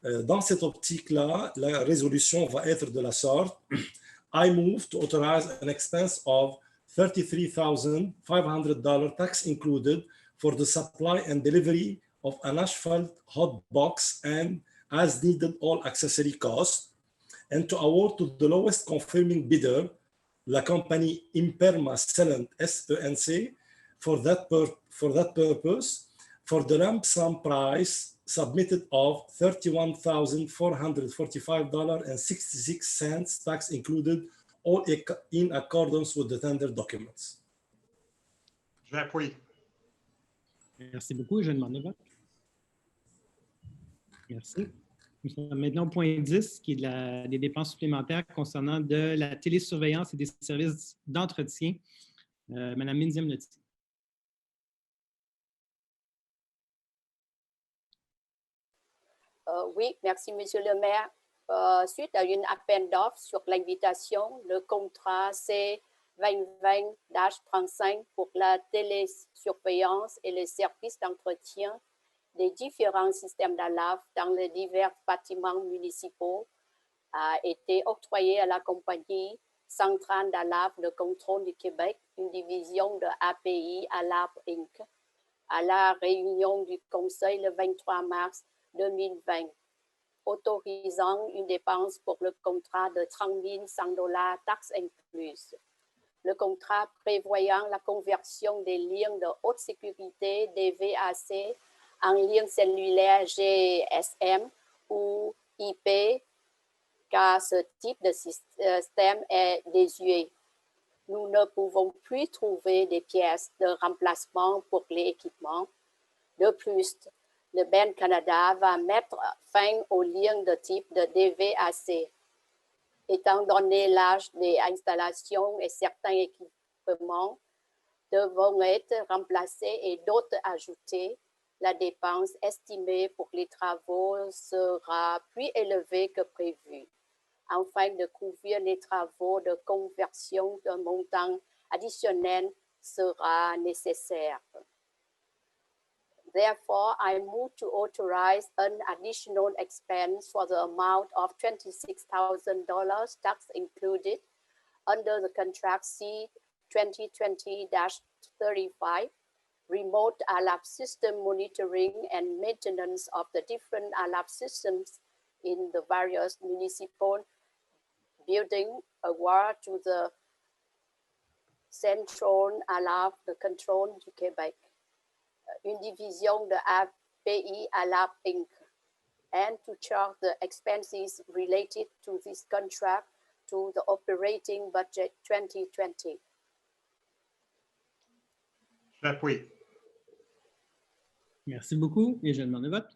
dans cette optique-là, la résolution va être de la sorte. I move to authorize an expense of $33,500 tax included for the supply and delivery of an asphalt hot box and as needed all accessory costs, and to award to the lowest confirming bidder, la compagnie Imperma Selan SENC, for that purpose, for the lump sum price submitted of $31,445.66 tax included, all in accordance with the tender documents. J'appuie. Merci beaucoup. Je demande le vote. Merci. Nous sommes maintenant au point 10, qui est des dépenses supplémentaires concernant de la télésurveillance et des services d'entretien. Madame Minziam-Letty. Oui, merci, Monsieur le maire. Suite à une appel d'offres sur l'invitation, le contrat C-2020-35 pour la télésurveillance et les services d'entretien des différents systèmes d'alarme dans les divers bâtiments municipaux a été octroyé à la compagnie Centrale d'alarme de contrôle du Québec, une division de API Alarme Inc., à la réunion du Conseil le 23 mars 2020, autorisant une dépense pour le contrat de $30,100 taxes incluses. Le contrat prévoyant la conversion des lignes de haute sécurité des VAC en lignes cellulaires GSM ou IP car ce type de système est désuet. Nous ne pouvons plus trouver des pièces de remplacement pour les équipements. De plus, le BAN Canada va mettre fin aux lignes de type de DVAC. Étant donné l'âge des installations et certains équipements devront être remplacés et d'autres ajoutés, la dépense estimée pour les travaux sera plus élevée que prévu. Afin de couvrir les travaux de conversion, un montant additionnel sera nécessaire. Therefore, I move to authorize an additional expense for the amount of $26,000, tax included, under the contract C 2020-35, remote alarm system monitoring and maintenance of the different alarm systems in the various municipal buildings, award to the Central Alarm Control du Québec, une division de API Alarm Inc., and to charge the expenses related to this contract to the operating budget 2020. J'appuie. Merci beaucoup et je demande le vote.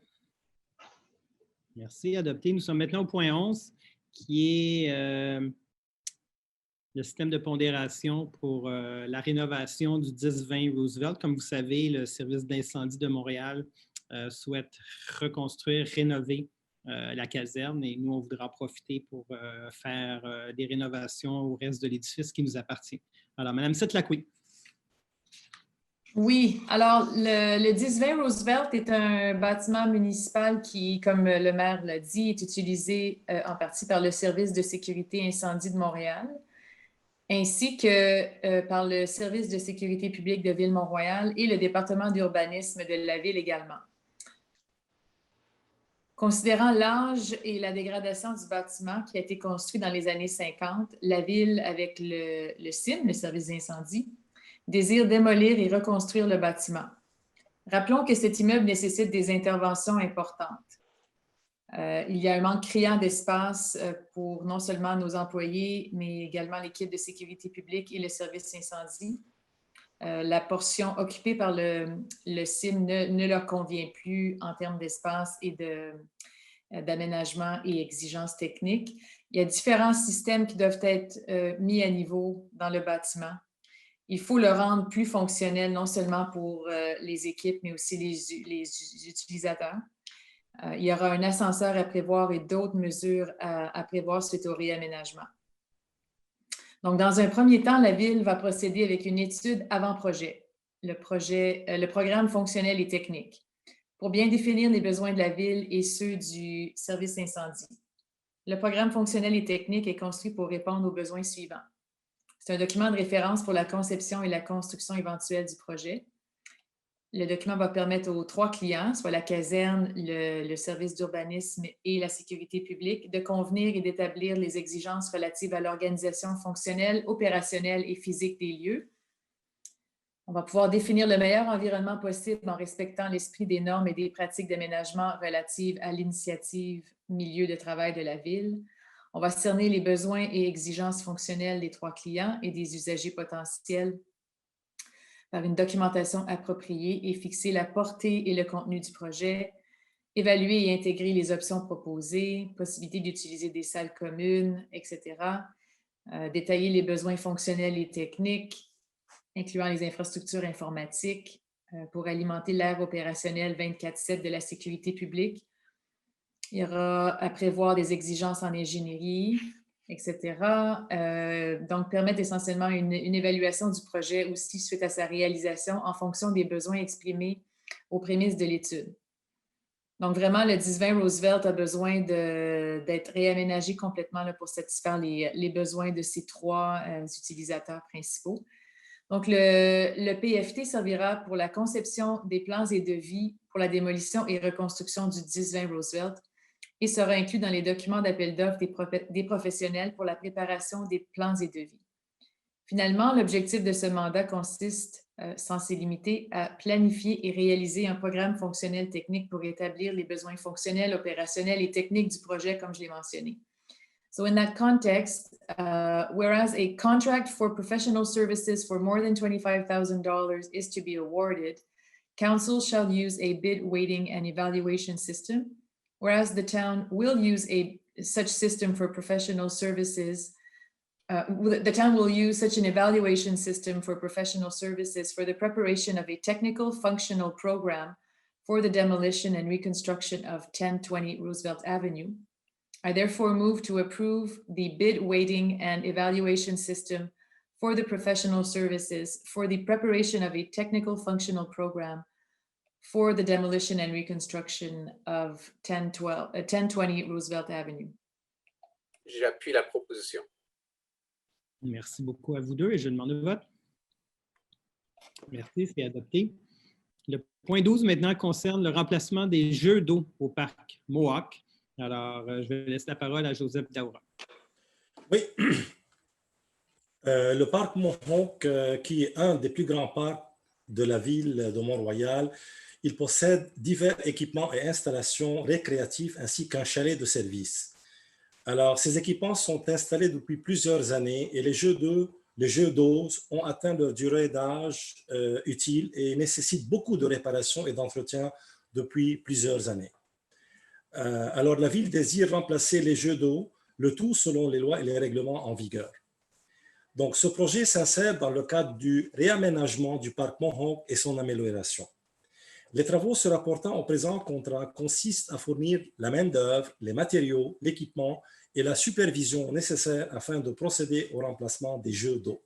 Merci, adopté. Nous sommes maintenant au point 11, qui est le système de pondération pour la rénovation du 10-20 Roosevelt. Comme vous savez, le service d'incendie de Montréal souhaite reconstruire, rénover la caserne et nous, on voudra profiter pour faire des rénovations au reste de l'édifice qui nous appartient. Alors, Mme Setlacqui. Oui, alors le 10-20 Roosevelt est un bâtiment municipal qui, comme le maire l'a dit, est utilisé en partie par le Service de sécurité incendie de Montréal, ainsi que par le Service de sécurité publique de Ville-Mont-Royal et le département d'urbanisme de la ville également. Considérant l'âge et la dégradation du bâtiment qui a été construit dans les années 50, la ville, avec le CIM, le service d'incendie, désire démolir et reconstruire le bâtiment. Rappelons que cet immeuble nécessite des interventions importantes. Il y a un manque criant d'espace pour non seulement nos employés, mais également l'équipe de sécurité publique et le service incendie. La portion occupée par le CIM ne leur convient plus en termes d'espace et d'aménagement et exigences techniques. Il y a différents systèmes qui doivent être mis à niveau dans le bâtiment. Il faut le rendre plus fonctionnel, non seulement pour les équipes, mais aussi les utilisateurs. Il y aura un ascenseur à prévoir et d'autres mesures à prévoir suite au réaménagement. Donc, dans un premier temps, la Ville va procéder avec une étude avant-projet, le programme fonctionnel et technique, pour bien définir les besoins de la Ville et ceux du service incendie. Le programme fonctionnel et technique est construit pour répondre aux besoins suivants. C'est un document de référence pour la conception et la construction éventuelle du projet. Le document va permettre aux 3 clients, soit la caserne, le service d'urbanisme et la sécurité publique, de convenir et d'établir les exigences relatives à l'organisation fonctionnelle, opérationnelle et physique des lieux. On va pouvoir définir le meilleur environnement possible en respectant l'esprit des normes et des pratiques d'aménagement relatives à l'initiative milieu de travail de la Ville. On va cerner les besoins et exigences fonctionnelles des 3 clients et des usagers potentiels par une documentation appropriée et fixer la portée et le contenu du projet, évaluer et intégrer les options proposées, possibilité d'utiliser des salles communes, etc. Détailler les besoins fonctionnels et techniques, incluant les infrastructures informatiques pour alimenter l'ère opérationnelle 24/7 de la sécurité publique. Il y aura à prévoir des exigences en ingénierie, etc. Donc, permettre essentiellement une évaluation du projet aussi suite à sa réalisation en fonction des besoins exprimés aux prémices de l'étude. Donc, vraiment, le 10-20 Roosevelt a besoin d'être réaménagé complètement là, pour satisfaire les besoins de ces 3 utilisateurs principaux. Donc, le PFT servira pour la conception des plans et devis pour la démolition et reconstruction du 10-20 Roosevelt et sera inclus dans les documents d'appel d'offres des professionnels pour la préparation des plans et devis. Finalement, l'objectif de ce mandat consiste, sans s'y limiter, à planifier et réaliser un programme fonctionnel technique pour établir les besoins fonctionnels, opérationnels et techniques du projet, comme je l'ai mentionné. So in that context, whereas a contract for professional services for more than $25,000 is to be awarded, council shall use a bid weighting and evaluation system, whereas the town will use such system for professional services. The town will use such an evaluation system for professional services for the preparation of a technical functional program for the demolition and reconstruction of 1020 Roosevelt Avenue. I therefore move to approve the bid weighting and evaluation system for the professional services for the preparation of a technical functional program for the demolition and reconstruction of 1020 Roosevelt Avenue. J'appuie la proposition. Merci beaucoup à vous deux et je demande le vote. Merci, c'est adopté. Le point 12 maintenant concerne le remplacement des jeux d'eau au parc Mohawk. Alors, je vais laisser la parole à Joseph Daoura. Oui, le parc Mohawk, qui est un des plus grands parcs de la ville de Mont-Royal, il possède divers équipements et installations récréatives ainsi qu'un chalet de service. Alors, ces équipements sont installés depuis plusieurs années et les jeux d'eau ont atteint leur durée d'âge utile et nécessitent beaucoup de réparations et d'entretien depuis plusieurs années. Alors, la ville désire remplacer les jeux d'eau, le tout selon les lois et les règlements en vigueur. Donc, ce projet s'insère dans le cadre du réaménagement du parc Mohawk et son amélioration. Les travaux se rapportant au présent contrat consistent à fournir la main-d'œuvre, les matériaux, l'équipement et la supervision nécessaires afin de procéder au remplacement des jeux d'eau.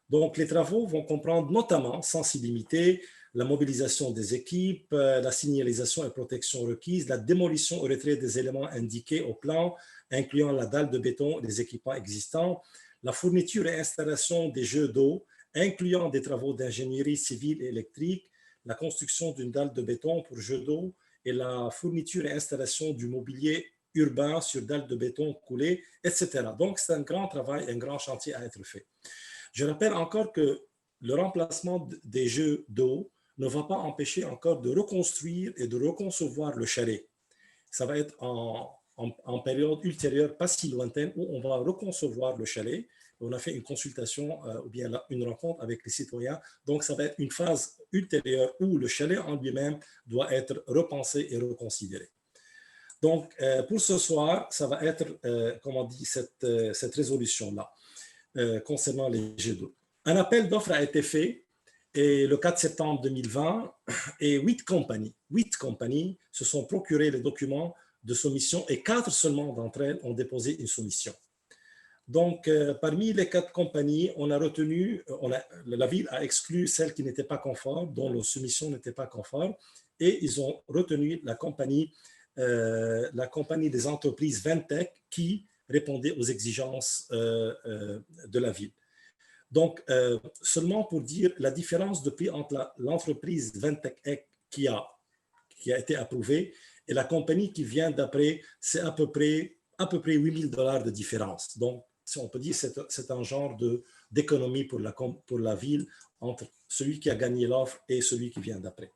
Donc, les travaux vont comprendre notamment, sans s'y limiter, la mobilisation des équipes, la signalisation et protection requise, la démolition ou retrait des éléments indiqués au plan, incluant la dalle de béton et les équipements existants, la fourniture et installation des jeux d'eau, incluant des travaux d'ingénierie civile et électrique, la construction d'une dalle de béton pour jeux d'eau et la fourniture et installation du mobilier urbain sur dalle de béton coulée, etc. Donc, c'est un grand travail, un grand chantier à être fait. Je rappelle encore que le remplacement des jeux d'eau ne va pas empêcher encore de reconstruire et de reconcevoir le chalet. Ça va être en période ultérieure, pas si lointaine, où on va reconcevoir le chalet. On a fait une consultation ou bien une rencontre avec les citoyens. Donc, ça va être une phase ultérieure où le chalet en lui-même doit être repensé et reconsidéré. Donc, pour ce soir, ça va être, comme on dit, cette résolution-là concernant les jeux d'eau. Un appel d'offres a été fait et le 4 septembre 2020 et 8 compagnies se sont procurées les documents de soumission et 4 seulement d'entre elles ont déposé une soumission. Donc, parmi les 4 compagnies, on a retenu, la ville a exclu celles qui n'étaient pas conformes, dont la soumission n'était pas conforme, et ils ont retenu la compagnie des entreprises Ventec qui répondait aux exigences de la ville. Donc, seulement pour dire la différence de prix entre l'entreprise Ventec qui a été approuvée et la compagnie qui vient d'après, c'est à peu près $8 000 de différence. Donc, si on peut dire, c'est un genre d'économie pour la ville entre celui qui a gagné l'offre et celui qui vient d'après.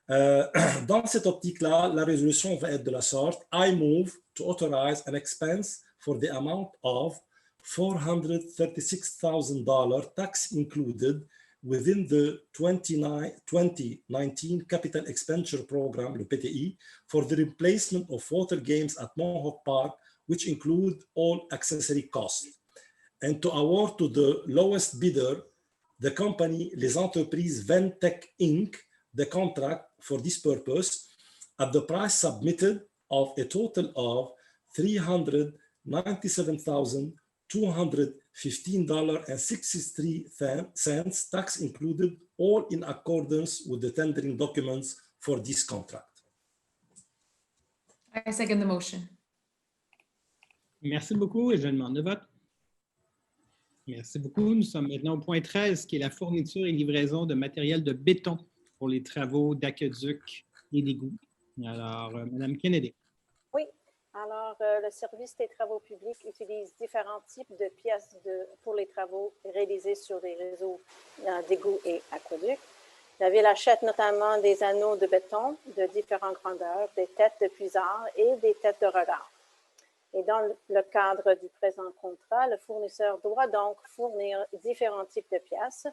Dans cette optique-là, la résolution va être de la sorte: I move to authorize an expense for the amount of $436,000 tax included within the 2019 Capital Expenditure Program, le PTI, for the replacement of water games at Mohawk Park, which include all accessory costs, and to award to the lowest bidder, the company, les entreprises Ventec Inc., the contract for this purpose at the price submitted of a total of $397,215.63, tax included, all in accordance with the tendering documents for this contract. I second the motion. Merci beaucoup et je demande le vote. Merci beaucoup. Nous sommes maintenant au point 13, qui est la fourniture et livraison de matériel de béton pour les travaux d'aqueduc et d'égouts. Alors, Mme Kennedy. Oui, alors le service des travaux publics utilise différents types de pièces pour les travaux réalisés sur les réseaux d'égouts et aqueducs. La ville achète notamment des anneaux de béton de différentes grandeurs, des têtes de puisard et des têtes de regard. Et dans le cadre du présent contrat, le fournisseur doit donc fournir différents types de pièces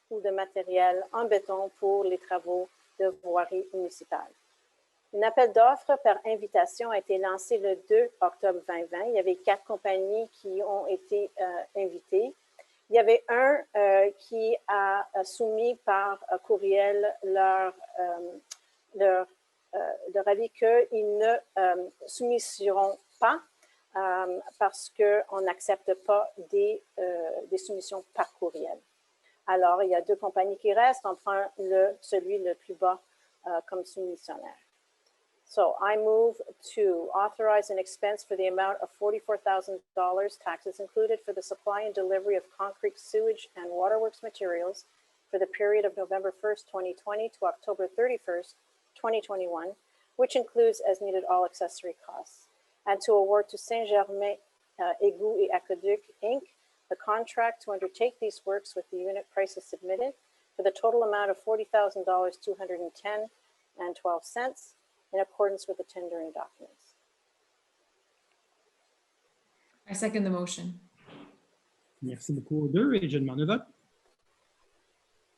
ou de matériel en béton pour les travaux de voirie municipale. Un appel d'offres par invitation a été lancé le 2 octobre 2020. Il y avait 4 compagnies qui ont été invitées. Il y avait un qui a soumis par courriel leur avis qu'ils ne soumettront pas parce qu'on n'accepte pas des soumissions par courriel. Alors, il y a 2 compagnies qui restent. On prend celui le plus bas comme soumissionnaire. So I move to authorize an expense for the amount of $44,000, taxes included, for the supply and delivery of concrete, sewage, and waterworks materials for the period of November 1st, 2020 to October 31st, 2021, which includes as needed all accessory costs, and to award to Saint-Germain Égouts et Aqueducs, Inc., the contract to undertake these works with the unit prices submitted for the total amount of $40,210.12 in accordance with the tendering documents. I second the motion. Merci beaucoup aux deux et je demande le vote.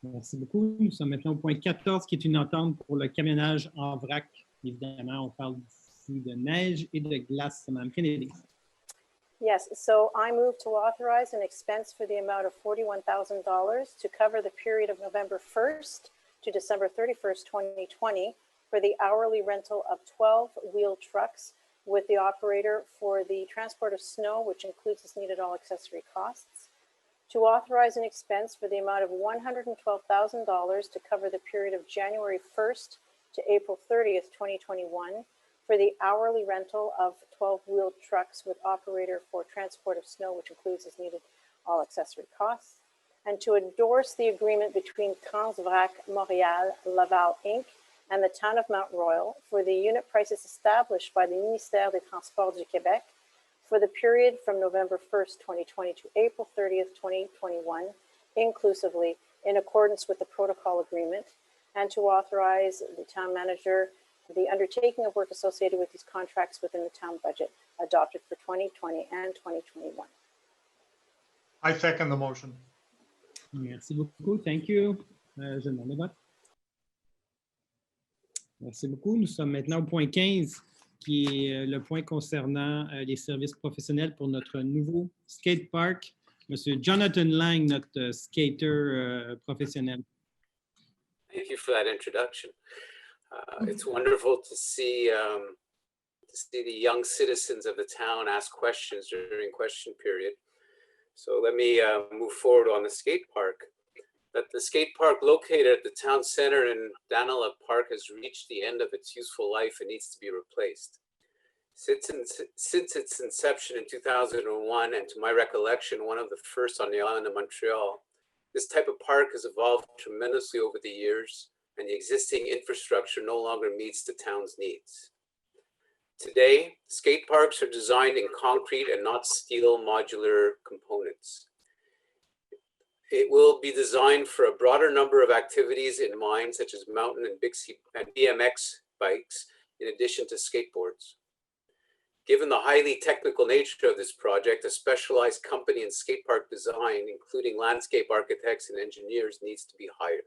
Merci beaucoup. Nous sommes maintenant au point 14 qui est une entente pour le camionnage en vrac. Évidemment, on parle ici de neige et de glace. Mme Kennedy. Yes, so I move to authorize an expense for the amount of $41,000 to cover the period of November 1st to December 31st, 2020 for the hourly rental of 12 wheel trucks with the operator for the transport of snow, which includes as needed all accessory costs. To authorize an expense for the amount of $112,000 to cover the period of January 1st to April 30th, 2021 for the hourly rental of 12 wheel trucks with operator for transport of snow, which includes as needed all accessory costs. And to endorse the agreement between Transvrac Montréal Laval Inc. and the town of Mount Royal for the unit prices established by the Ministère des Transports du Québec for the period from November 1st, 2020 to April 30th, 2021, inclusively in accordance with the protocol agreement, and to authorize the town manager the undertaking of work associated with these contracts within the town budget adopted for 2020 and 2021. I second the motion. Merci beaucoup. Thank you. Je demande le vote. Merci beaucoup. Nous sommes maintenant au point 15, qui est le point concernant les services professionnels pour notre nouveau skate park. Monsieur Jonathan Lang, notre skater professionnel. Thank you for that introduction. It's wonderful to see the young citizens of the town ask questions during question period. So let me move forward on the skate park. That the skate park located at the town center in Danila Park has reached the end of its useful life and needs to be replaced. Since its inception in 2001, and to my recollection, one of the first on the island of Montreal, this type of park has evolved tremendously over the years, and the existing infrastructure no longer meets the town's needs. Today, skate parks are designed in concrete and not steel modular components. It will be designed for a broader number of activities in mind, such as mountain and BMX bikes, in addition to skateboards. Given the highly technical nature of this project, a specialized company in skate park design, including landscape architects and engineers, needs to be hired.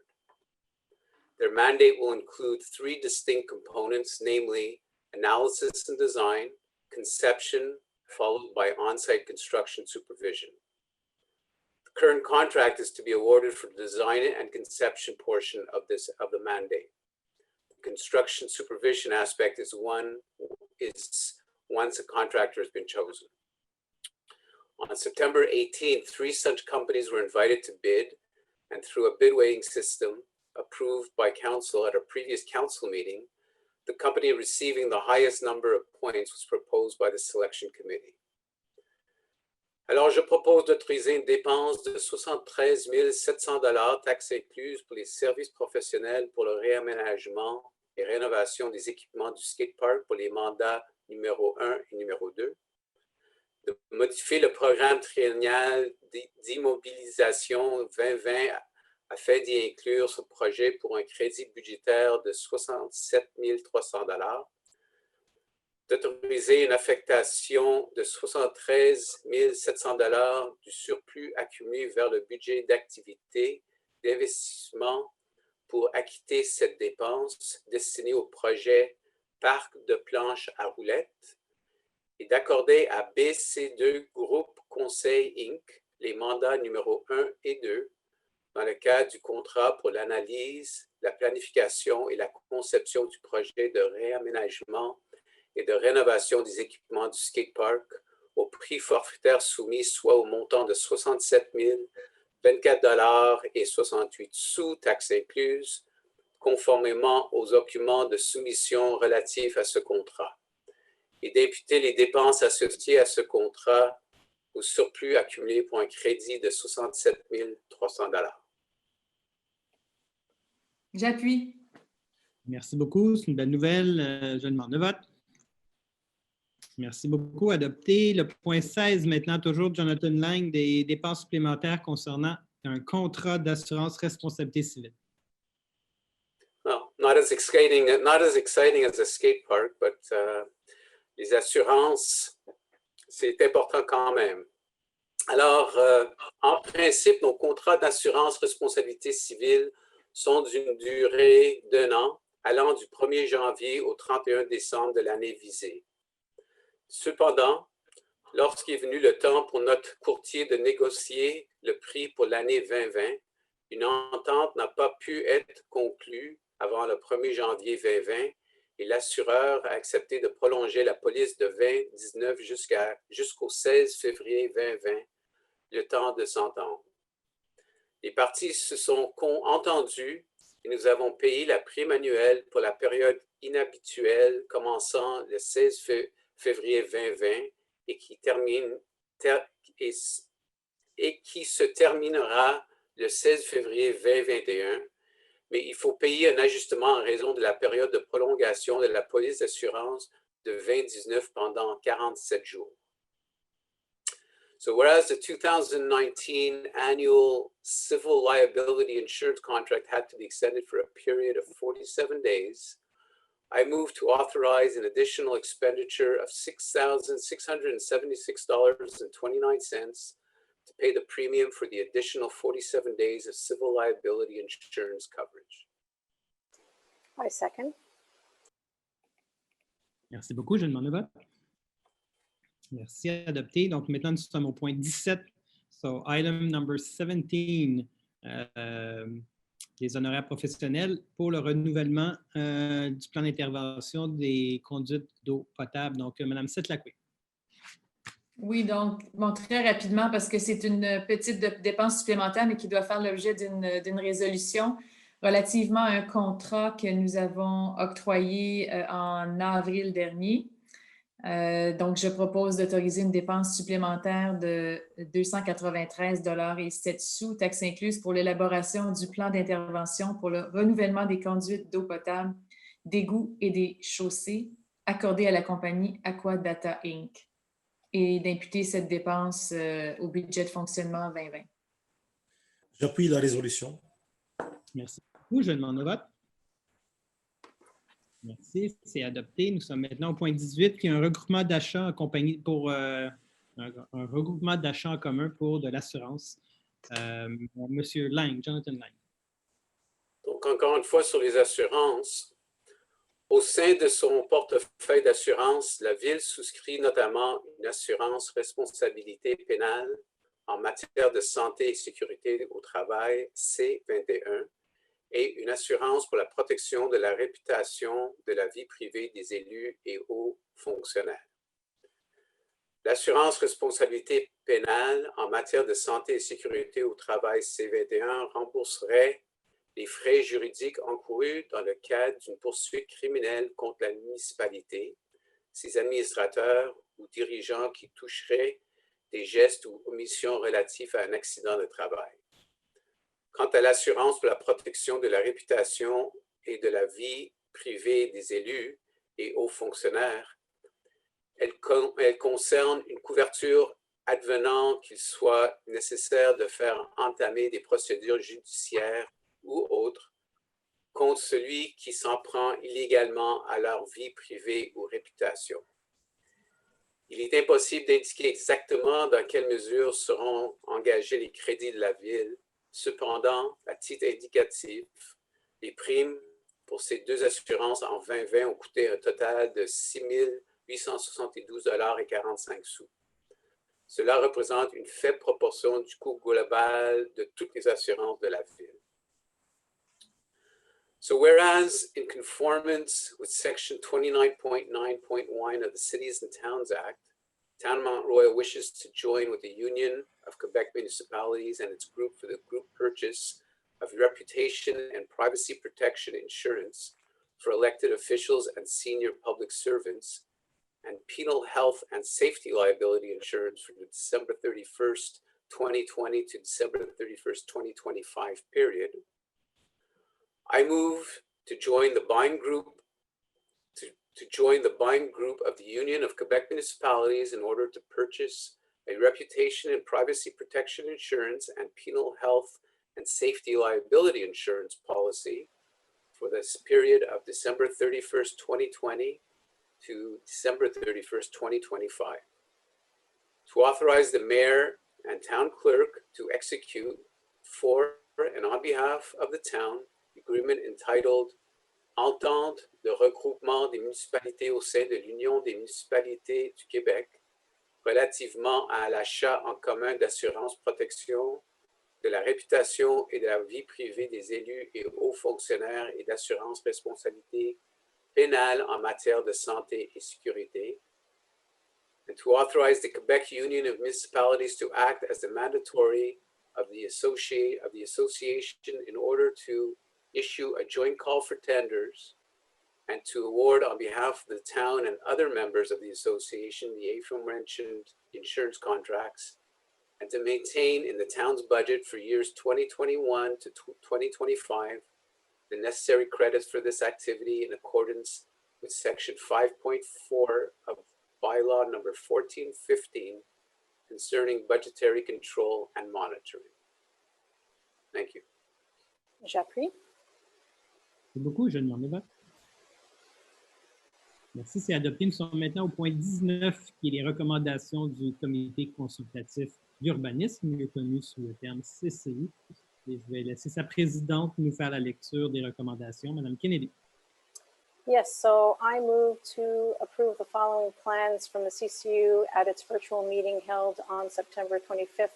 Their mandate will include 3 distinct components, namely analysis and design, conception, followed by on-site construction supervision. The current contract is to be awarded for the design and conception portion of the mandate. The construction supervision aspect is once a contractor has been chosen. On September 18th, 3 such companies were invited to bid, and through a bid weighting system approved by council at a previous council meeting, the company receiving the highest number of points was proposed by the selection committee. Alors, je propose d'autoriser une dépense de 73 700 $ taxes incluses pour les services professionnels pour le réaménagement et rénovation des équipements du skatepark pour les mandats numéro 1 et numéro 2. De modifier le programme triennal d'immobilisation 2020 afin d'y inclure ce projet pour un crédit budgétaire de 67 300 $. d'autoriser une affectation de 73 700 $ du surplus accumulé vers le budget d'activité d'investissement pour acquitter cette dépense destinée au projet Parc de planches à roulettes et d'accorder à BC2 Groupe Conseil Inc. les mandats numéro 1 et 2 dans le cadre du contrat pour l'analyse, la planification et la conception du projet de réaménagement et de rénovation des équipements du skatepark au prix forfaitaire soumis, soit au montant de 67 024 $ et 68 sous, taxes incluses, conformément aux documents de soumission relatifs à ce contrat, et d'imputer les dépenses associées à ce contrat au surplus accumulé pour un crédit de 67 300 $. J'appuie. Merci beaucoup. C'est une belle nouvelle. Je demande le vote. Merci beaucoup. Adopté. Le point 16, maintenant, toujours Jonathan Lang, des dépenses supplémentaires concernant un contrat d'assurance responsabilité civile. Well, not as exciting as a skate park, but les assurances, c'est important quand même. Alors, en principe, nos contrats d'assurance responsabilité civile sont d'une durée d'1 an, allant du 1er janvier au 31 décembre de l'année visée. Cependant, lorsqu'il est venu le temps pour notre courtier de négocier le prix pour l'année 2020, une entente n'a pas pu être conclue avant le 1er janvier 2020 et l'assureur a accepté de prolonger la police de 2019 jusqu'au 16 février 2020, le temps de s'entendre. Les parties se sont entendues et nous avons payé la prime annuelle pour la période inhabituelle commençant le 16 février 2020 et qui se terminera le 16 février 2021, mais il faut payer un ajustement en raison de la période de prolongation de la police d'assurance de 2019 pendant 47 jours. So whereas the 2019 annual civil liability insurance contract had to be extended for a period of 47 days, I move to authorize an additional expenditure of $6,676.29 to pay the premium for the additional 47 days of civil liability insurance coverage. I second. Merci beaucoup. Je demande le vote. Merci, adopté. Donc, maintenant, nous sommes au point 17. So, item number 17, les honoraires professionnels pour le renouvellement du plan d'intervention des conduites d'eau potable. Donc, Mme Setlacoué. Oui, donc, bon, très rapidement, parce que c'est une petite dépense supplémentaire, mais qui doit faire l'objet d'une résolution relativement à un contrat que nous avons octroyé en avril dernier. Donc, je propose d'autoriser une dépense supplémentaire de 293 $ et 7 sous, taxes incluses, pour l'élaboration du plan d'intervention pour le renouvellement des conduites d'eau potable, d'égouts et des chaussées accordé à la compagnie Aquadata Inc. et d'imputer cette dépense au budget de fonctionnement 2020. J'appuie la résolution. Merci beaucoup. Je demande le vote. Merci, c'est adopté. Nous sommes maintenant au point 18, qui est un regroupement d'achats en compagnie pour un regroupement d'achats en commun pour de l'assurance. Monsieur Lang, Jonathan Lang. Donc, encore une fois, sur les assurances, au sein de son portefeuille d'assurance, la Ville souscrit notamment une assurance responsabilité pénale en matière de santé et sécurité au travail, C21, et une assurance pour la protection de la réputation de la vie privée des élus et hauts fonctionnaires. L'assurance responsabilité pénale en matière de santé et sécurité au travail C21 rembourserait les frais juridiques encourus dans le cadre d'une poursuite criminelle contre la municipalité, ses administrateurs ou dirigeants qui toucheraient des gestes ou omissions relatifs à un accident de travail. Quant à l'assurance pour la protection de la réputation et de la vie privée des élus et hauts fonctionnaires, elle concerne une couverture advenant qu'il soit nécessaire de faire entamer des procédures judiciaires ou autres contre celui qui s'en prend illégalement à leur vie privée ou réputation. Il est impossible d'indiquer exactement dans quelle mesure seront engagés les crédits de la ville. Cependant, à titre indicatif, les primes pour ces deux assurances en 2020 ont coûté un total de 6 872,45 $. Cela représente une faible proportion du coût global de toutes les assurances de la ville. So whereas in conformance with section 29.9.1 of the Cities and Towns Act, Town of Mount Royal wishes to join with the Union of Quebec Municipalities and its group for the group purchase of reputation and privacy protection insurance for elected officials and senior public servants, and penal health and safety liability insurance for the December 31st, 2020 to December 31st, 2025 period. I move to join the buying group of the Union of Quebec Municipalities in order to purchase a reputation and privacy protection insurance and penal health and safety liability insurance policy for this period of December 31st, 2020 to December 31st, 2025. To authorize the mayor and town clerk to execute for and on behalf of the town agreement entitled Entente de regroupement des municipalités au sein de l'Union des municipalités du Québec relativement à l'achat en commun d'assurance protection de la réputation et de la vie privée des élus et hauts fonctionnaires et d'assurance responsabilité pénale en matière de santé et sécurité, and to authorize the Quebec Union of Municipalities to act as the mandatory of the association in order to issue a joint call for tenders and to award on behalf of the town and other members of the association the aforementioned insurance contracts, and to maintain in the town's budget for years 2021 to 2025 the necessary credits for this activity in accordance with section 5.4 of bylaw number 1415 concerning budgetary control and monitoring. Thank you. J'appuie. Merci beaucoup, je demande le vote. Merci, c'est adopté. Nous sommes maintenant au point 19, qui est les recommandations du comité consultatif d'urbanisme, mieux connu sous le terme CCI. Et je vais laisser sa présidente nous faire la lecture des recommandations. Madame Kennedy. Yes, so I move to approve the following plans from the CCU at its virtual meeting held on September 25th,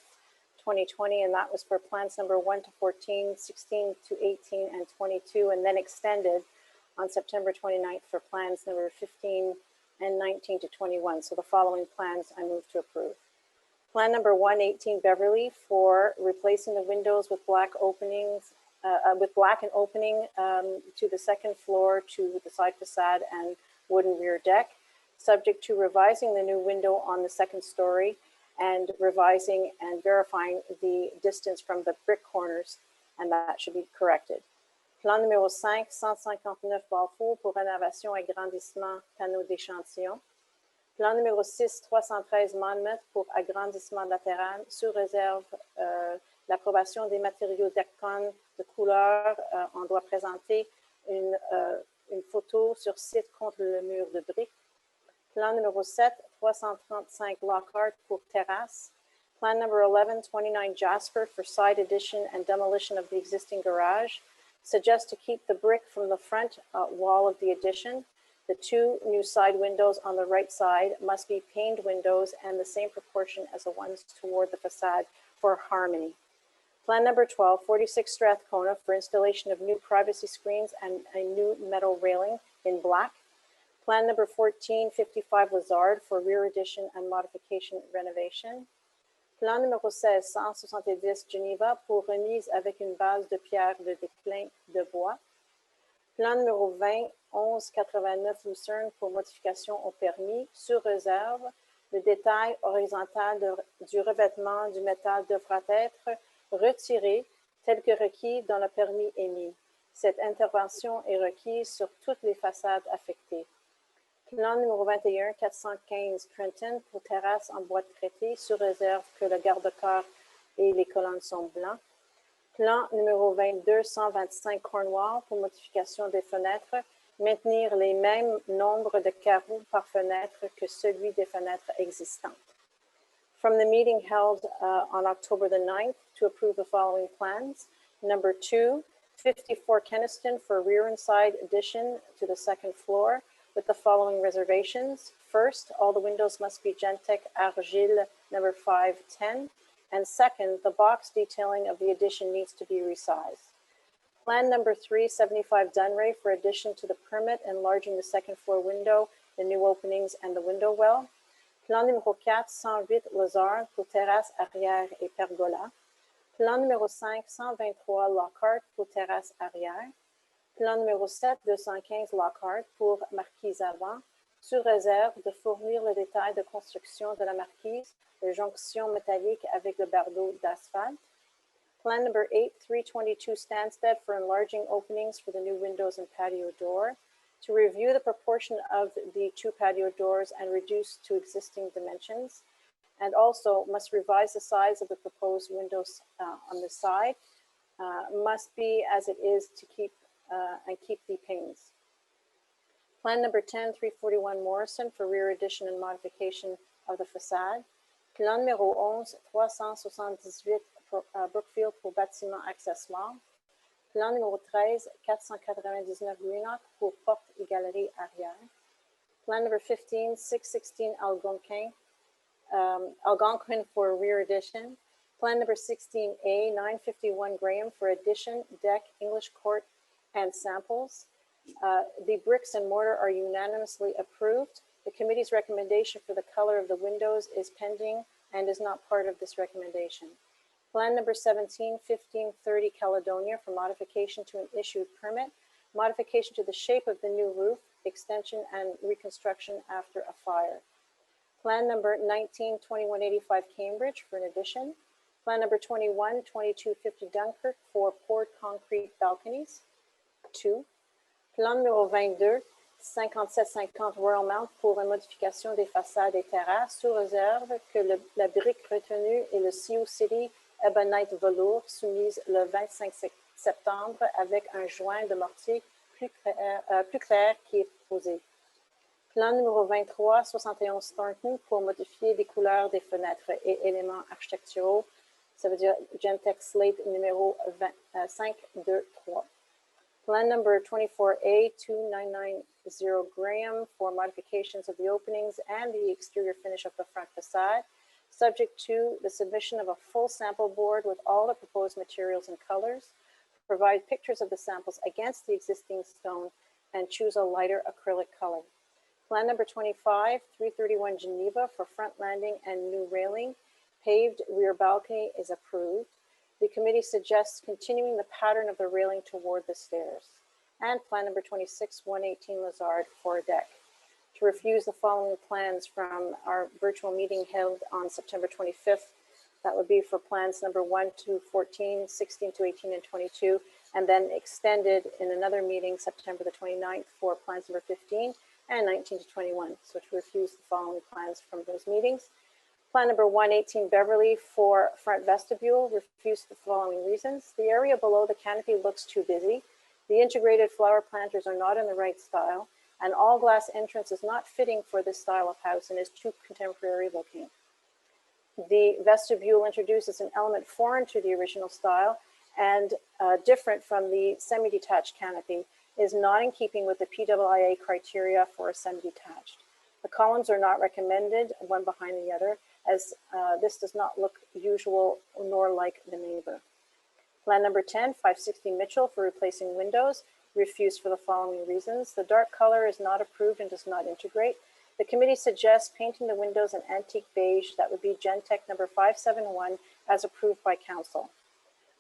2020, and that was for plans number 1 to 14, 16 to 18, and 22, and then extended on September 29th for plans number 15 and 19 to 21. So the following plans I move to approve. Plan number 118 Beverly for replacing the windows with black openings, with black and opening to the second floor to the side facade and wooden rear deck, subject to revising the new window on the second story and revising and verifying the distance from the brick corners, and that should be corrected. Plan numéro 5, 159 Balfour pour rénovation et agrandissement panneaux d'échantillon. Plan numéro 6, 313 Monmouth pour agrandissement latéral, sous réserve l'approbation des matériaux Decon de couleur. On doit présenter une photo sur site contre le mur de briques. Plan numéro 7, 335 Lockhart pour terrasse. Plan number 11, 29 Jasper for side addition and demolition of the existing garage. Suggest to keep the brick from the front wall of the addition. The two new side windows on the right side must be paned windows and the same proportion as the ones toward the facade for harmony. Plan number 12, 46 Strathcona for installation of new privacy screens and a new metal railing in black. Plan number 14, 55 Lazard for rear addition and modification renovation. Plan numéro 16, 170 Geneva pour remise avec une base de pierre de déclin de bois. Plan numéro 20, 1189 Lucerne pour modification au permis, sur réserve. Le détail horizontal du revêtement du métal devra être retiré tel que requis dans le permis émis. Cette intervention est requise sur toutes les façades affectées. Plan numéro 21, 415 Trenton pour terrasse en bois traité, sur réserve que le garde-corps et les colonnes sont blancs. Plan numéro 22, 125 Cornwall pour modification des fenêtres maintenir les mêmes nombres de carreaux par fenêtre que celui des fenêtres existantes. From the meeting held on October the 9th, to approve the following plans. Number 2, 54 Keniston for rear and side addition to the second floor with the following reservations. First, all the windows must be Gentech Argile number 510. And second, the box detailing of the addition needs to be resized. Plan number 3, 75 Dunray for addition to the permit, enlarging the second floor window, the new openings, and the window well. Plan numéro 4, 108 Lazard pour terrasse arrière et pergola. Plan numéro 5, 123 Lockhart pour terrasse arrière. Plan numéro 7, 215 Lockhart pour marquise avant, sous réserve de fournir le détail de construction de la marquise, de jonction métallique avec le bardeau d'asphalte. Plan number 8, 322 Stansted for enlarging openings for the new windows and patio door. To review the proportion of the 2 patio doors and reduce to existing dimensions. And also must revise the size of the proposed windows on the side. Must be as it is to keep and keep the panes. Plan number 10, 341 Morrison for rear addition and modification of the facade. Plan numéro 11, 378 Brookfield pour bâtiment accessoire. Plan numéro 13, 499 Greenock pour porte et galerie arrière. Plan number 15, 616 Algonquin for rear addition. Plan number 16A, 951 Graham for addition, deck, English court, and samples. The bricks and mortar are unanimously approved. The committee's recommendation for the color of the windows is pending and is not part of this recommendation. Plan number 17, 1530 Caledonia for modification to an issued permit, modification to the shape of the new roof, extension and reconstruction after a fire. Plan number 19, 2185 Cambridge for an addition. Plan number 21, 2250 Dunkirk for poured concrete balconies. 2. Plan numéro 22, 5750 Royal Mount pour une modification des façades et terrasses sous réserve que la brique retenue est le Sioux City Ebonite Velours soumise le 25 septembre avec un joint de mortier plus clair qui est posé. Plan numéro 23, 71 Thornton pour modifier les couleurs des fenêtres et éléments architecturaux. Ça veut dire Gentech Slate numéro 523. Plan number 24A, 2990 Graham for modifications of the openings and the exterior finish of the front facade, subject to the submission of a full sample board with all the proposed materials and colors, provide pictures of the samples against the existing stone, and choose a lighter acrylic color. Plan number 25, 331 Geneva for front landing and new railing, paved rear balcony is approved. The committee suggests continuing the pattern of the railing toward the stairs. And plan number 26, 118 Lazard for a deck. To refuse the following plans from our virtual meeting held on September 25th. That would be for plans number 1 to 14, 16 to 18, and 22, and then extended in another meeting September the 29th for plans number 15 and 19 to 21. So to refuse the following plans from those meetings. Plan number 118 Beverly for front vestibule, refused for the following reasons. The area below the canopy looks too busy. The integrated flower planters are not in the right style. An all glass entrance is not fitting for this style of house and is too contemporary looking. The vestibule introduces an element foreign to the original style and different from the semi-detached canopy, is not in keeping with the PWIA criteria for a semi-detached. The columns are not recommended one behind the other, as this does not look usual nor like the neighbor. Plan number 10, 560 Mitchell for replacing windows, refused for the following reasons. The dark color is not approved and does not integrate. The committee suggests painting the windows an antique beige, that would be Gentech number 571, as approved by council.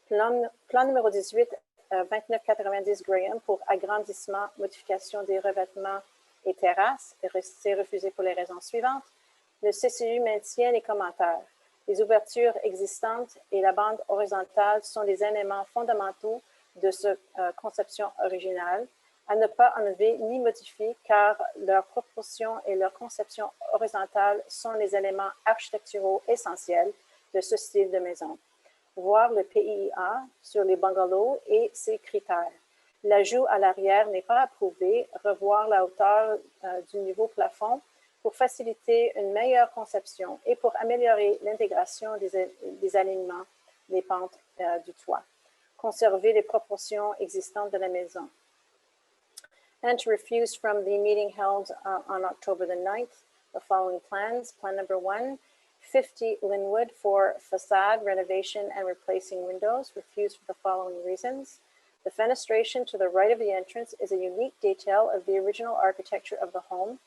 Plan numéro 18, 2990 Graham pour agrandissement, modification des revêtements et terrasses, c'est refusé pour les raisons suivantes. Le CCU maintient les commentaires. Les ouvertures existantes et la bande horizontale sont des éléments fondamentaux de cette conception originale, à ne pas enlever ni modifier car leur proportion et leur conception horizontale sont les éléments architecturaux essentiels de ce style de maison. Voir le PIA sur les bungalows et ses critères. L'ajout à l'arrière n'est pas approuvé. Revoir la hauteur du niveau plafond pour faciliter une meilleure conception et pour améliorer l'intégration des alignements des pentes du toit. Conserver les proportions existantes de la maison. And to refuse from the meeting held on October the 9th, the following plans. Plan number 1, 50 Linwood for facade renovation and replacing windows. Refused for the following reasons. The fenestration to the right of the entrance is a unique detail of the original architecture of the home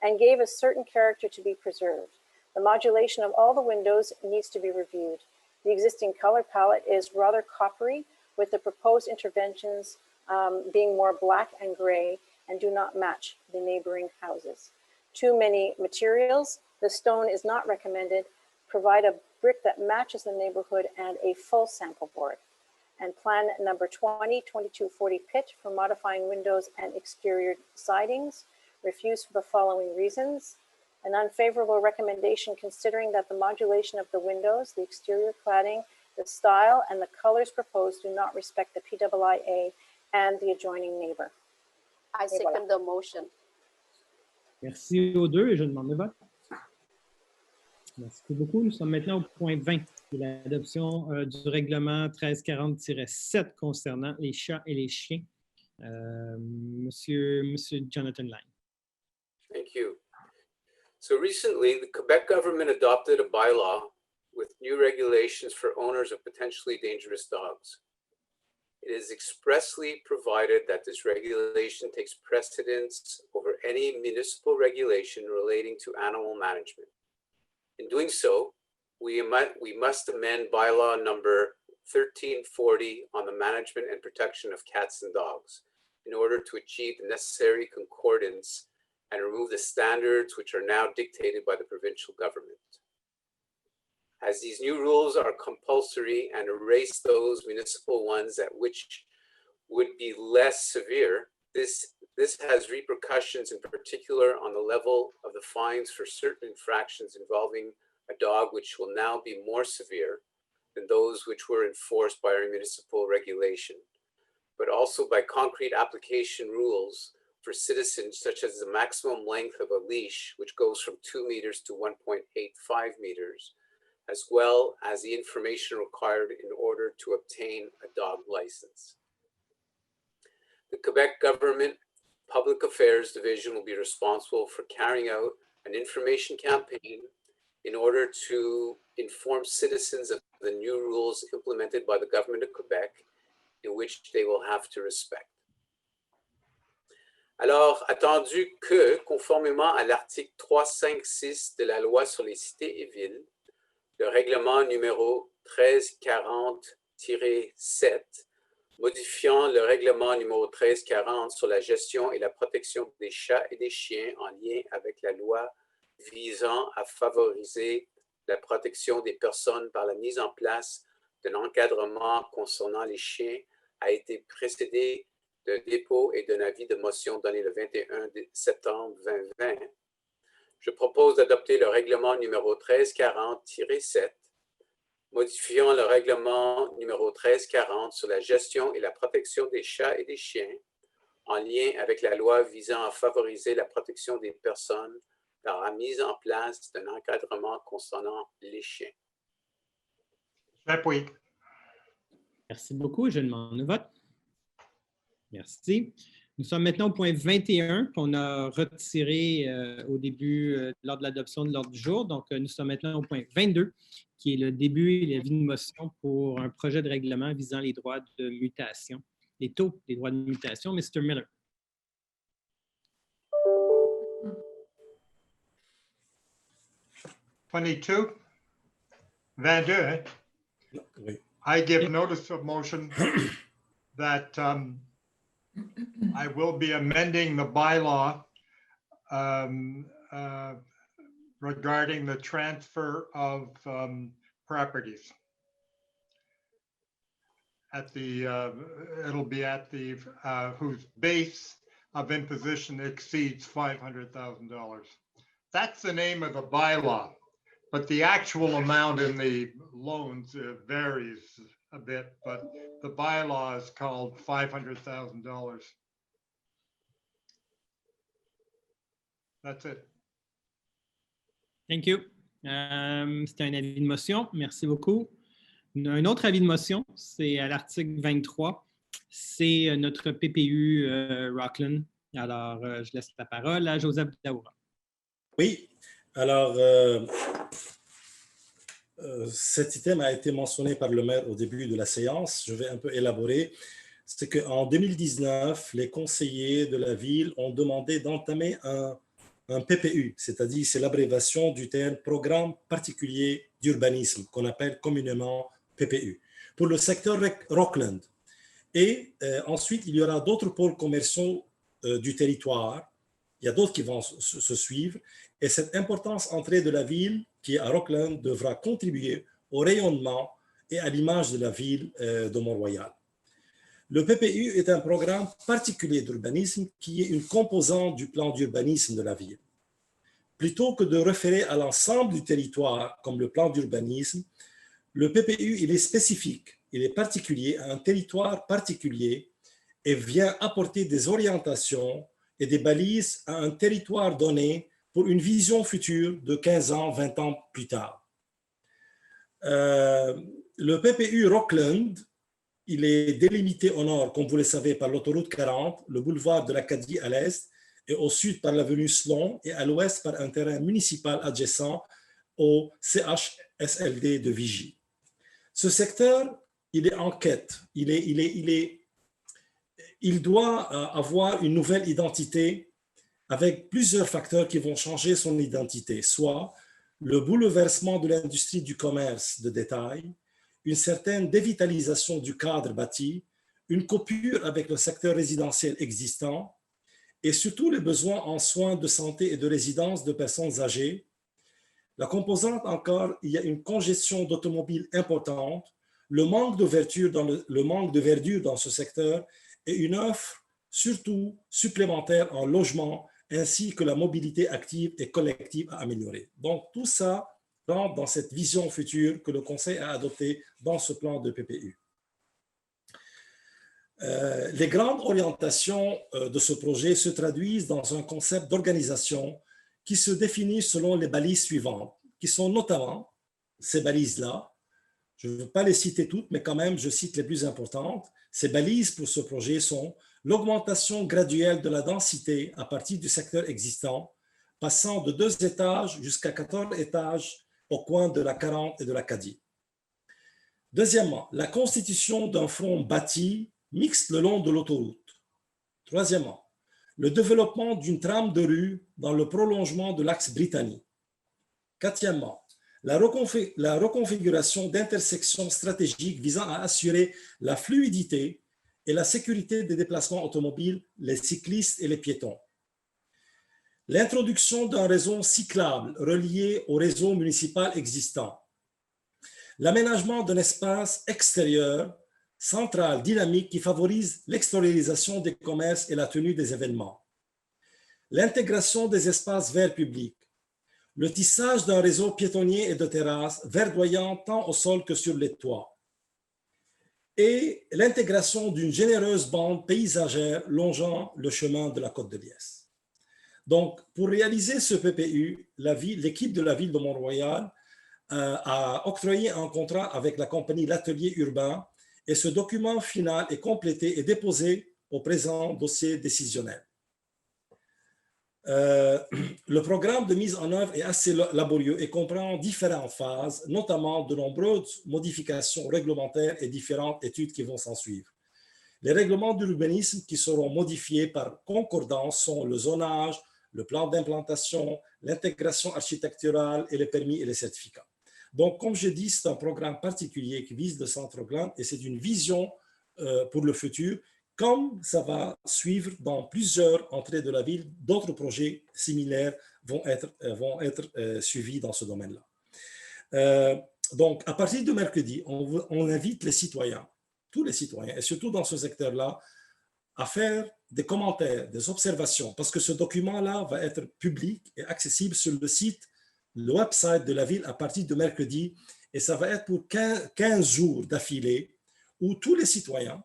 and gave a certain character to be preserved. The modulation of all the windows needs to be reviewed. The existing color palette is rather coppery, with the proposed interventions being more black and gray and do not match the neighboring houses. Too many materials. The stone is not recommended. Provide a brick that matches the neighborhood and a full sample board. And plan number 20, 2240 pitch for modifying windows and exterior sidings. Refused for the following reasons. An unfavorable recommendation considering that the modulation of the windows, the exterior cladding, the style, and the colors proposed do not respect the PIIA and the adjoining neighbor. I second the motion. Merci aux deux et je demande le vote. Merci beaucoup. Nous sommes maintenant au point 20, qui est l'adoption du règlement 1340-7 concernant les chats et les chiens. Monsieur Jonathan Lang. Thank you. So recently, the Quebec government adopted a bylaw with new regulations for owners of potentially dangerous dogs. It is expressly provided that this regulation takes precedence over any municipal regulation relating to animal management. In doing so, we must amend bylaw number 1340 on the management and protection of cats and dogs in order to achieve the necessary concordance and remove the standards which are now dictated by the provincial government. As these new rules are compulsory and erase those municipal ones at which would be less severe, this has repercussions in particular on the level of the fines for certain infractions involving a dog, which will now be more severe than those which were enforced by our municipal regulation, but also by concrete application rules for citizens, such as the maximum length of a leash, which goes from 2 meters to 1.85 meters, as well as the information required in order to obtain a dog license. The Quebec Government Public Affairs Division will be responsible for carrying out an information campaign in order to inform citizens of the new rules implemented by the Government of Quebec, in which they will have to respect. Alors, attendu que, conformément à l'article 356 de la loi sur les cités et villes, le règlement numéro 1340-7, modifiant le règlement numéro 1340 sur la gestion et la protection des chats et des chiens en lien avec la loi visant à favoriser la protection des personnes par la mise en place d'un encadrement concernant les chiens, a été précédé d'un dépôt et d'un avis de motion donné le 21 septembre 2020, je propose d'adopter le règlement numéro 1340-7, modifiant le règlement numéro 1340 sur la gestion et la protection des chats et des chiens, en lien avec la loi visant à favoriser la protection des personnes par la mise en place d'un encadrement concernant les chiens. Chapuis. Merci beaucoup. Je demande le vote. Merci. Nous sommes maintenant au point 21 qu'on a retiré au début lors de l'adoption de l'ordre du jour. Donc, nous sommes maintenant au point 22, qui est le début et l'avis de motion pour un projet de règlement visant les droits de mutation, les taux des droits de mutation. Mr. Miller. Twenty-two. 22, eh? Oui. I give notice of motion that I will be amending the bylaw regarding the transfer of properties. At the, it'll be at the, whose base of imposition exceeds $500,000. That's the name of the bylaw, but the actual amount in the loans varies a bit, but the bylaw is called $500,000. That's it. Thank you. C'était un avis de motion. Merci beaucoup. Un autre avis de motion, c'est à l'article 23. C'est notre PPU Rockland. Alors, je laisse la parole à Joseph Daoura. Oui, alors, cet item a été mentionné par le maire au début de la séance. Je vais un peu élaborer. C'est qu'en 2019, les conseillers de la ville ont demandé d'entamer un PPU, c'est-à-dire c'est l'abréviation du terme Programme particulier d'urbanisme, qu'on appelle communément PPU, pour le secteur Rockland. Et ensuite, il y aura d'autres pôles commerciaux du territoire. Il y a d'autres qui vont se suivre. Et cette importante entrée de la ville, qui est à Rockland, devra contribuer au rayonnement et à l'image de la ville de Mont-Royal. Le PPU est un programme particulier d'urbanisme qui est une composante du plan d'urbanisme de la ville. Plutôt que de référer à l'ensemble du territoire comme le plan d'urbanisme, le PPU, il est spécifique, il est particulier à un territoire particulier et vient apporter des orientations et des balises à un territoire donné pour une vision future de 15 ans, 20 ans plus tard. Le PPU Rockland, il est délimité au nord, comme vous le savez, par l'autoroute 40, le boulevard de l'Acadie à l'est, et au sud par l'avenue Slon, et à l'ouest par un terrain municipal adjacent au CHSLD de Vigie. Ce secteur, il est en quête, il doit avoir une nouvelle identité avec plusieurs facteurs qui vont changer son identité, soit le bouleversement de l'industrie du commerce de détail, une certaine dévitalisation du cadre bâti, une coupure avec le secteur résidentiel existant et surtout les besoins en soins de santé et de résidence de personnes âgées. La composante encore, il y a une congestion d'automobiles importante, le manque de verdure dans ce secteur et une offre surtout supplémentaire en logement ainsi que la mobilité active et collective à améliorer. Donc tout ça rentre dans cette vision future que le Conseil a adoptée dans ce plan de PPU. Les grandes orientations de ce projet se traduisent dans un concept d'organisation qui se définit selon les balises suivantes, qui sont notamment ces balises-là. Je ne veux pas les citer toutes, mais quand même, je cite les plus importantes. Ces balises pour ce projet sont l'augmentation graduelle de la densité à partir du secteur existant, passant de 2 étages jusqu'à 14 étages au coin de la 40 et de l'Acadie. Deuxièmement, la constitution d'un front bâti mixte le long de l'autoroute. Troisièmement, le développement d'une trame de rue dans le prolongement de l'axe Britannique. Quatrièmement, la reconfiguration d'intersections stratégiques visant à assurer la fluidité et la sécurité des déplacements automobiles, les cyclistes et les piétons. L'introduction d'un réseau cyclable relié au réseau municipal existant. L'aménagement d'un espace extérieur central dynamique qui favorise l'extériorisation des commerces et la tenue des événements. L'intégration des espaces verts publics. Le tissage d'un réseau piétonnier et de terrasses verdoyant tant au sol que sur les toits. Et l'intégration d'une généreuse bande paysagère longeant le chemin de la Côte de Liesse. Donc, pour réaliser ce PPU, l'équipe de la ville de Mont-Royal a octroyé un contrat avec la compagnie L'Atelier Urbain et ce document final est complété et déposé au présent dossier décisionnel. Le programme de mise en œuvre est assez laborieux et comprend différentes phases, notamment de nombreuses modifications réglementaires et différentes études qui vont s'en suivre. Les règlements d'urbanisme qui seront modifiés par concordance sont le zonage, le plan d'implantation, l'intégration architecturale et les permis et les certificats. Donc, comme je dis, c'est un programme particulier qui vise le centre Rockland et c'est une vision pour le futur, comme ça va suivre dans plusieurs entrées de la ville, d'autres projets similaires vont être suivis dans ce domaine-là. Donc, à partir de mercredi, on invite les citoyens, tous les citoyens, et surtout dans ce secteur-là, à faire des commentaires, des observations, parce que ce document-là va être public et accessible sur le website de la ville à partir de mercredi, et ça va être pour 15 jours d'affilée, où tous les citoyens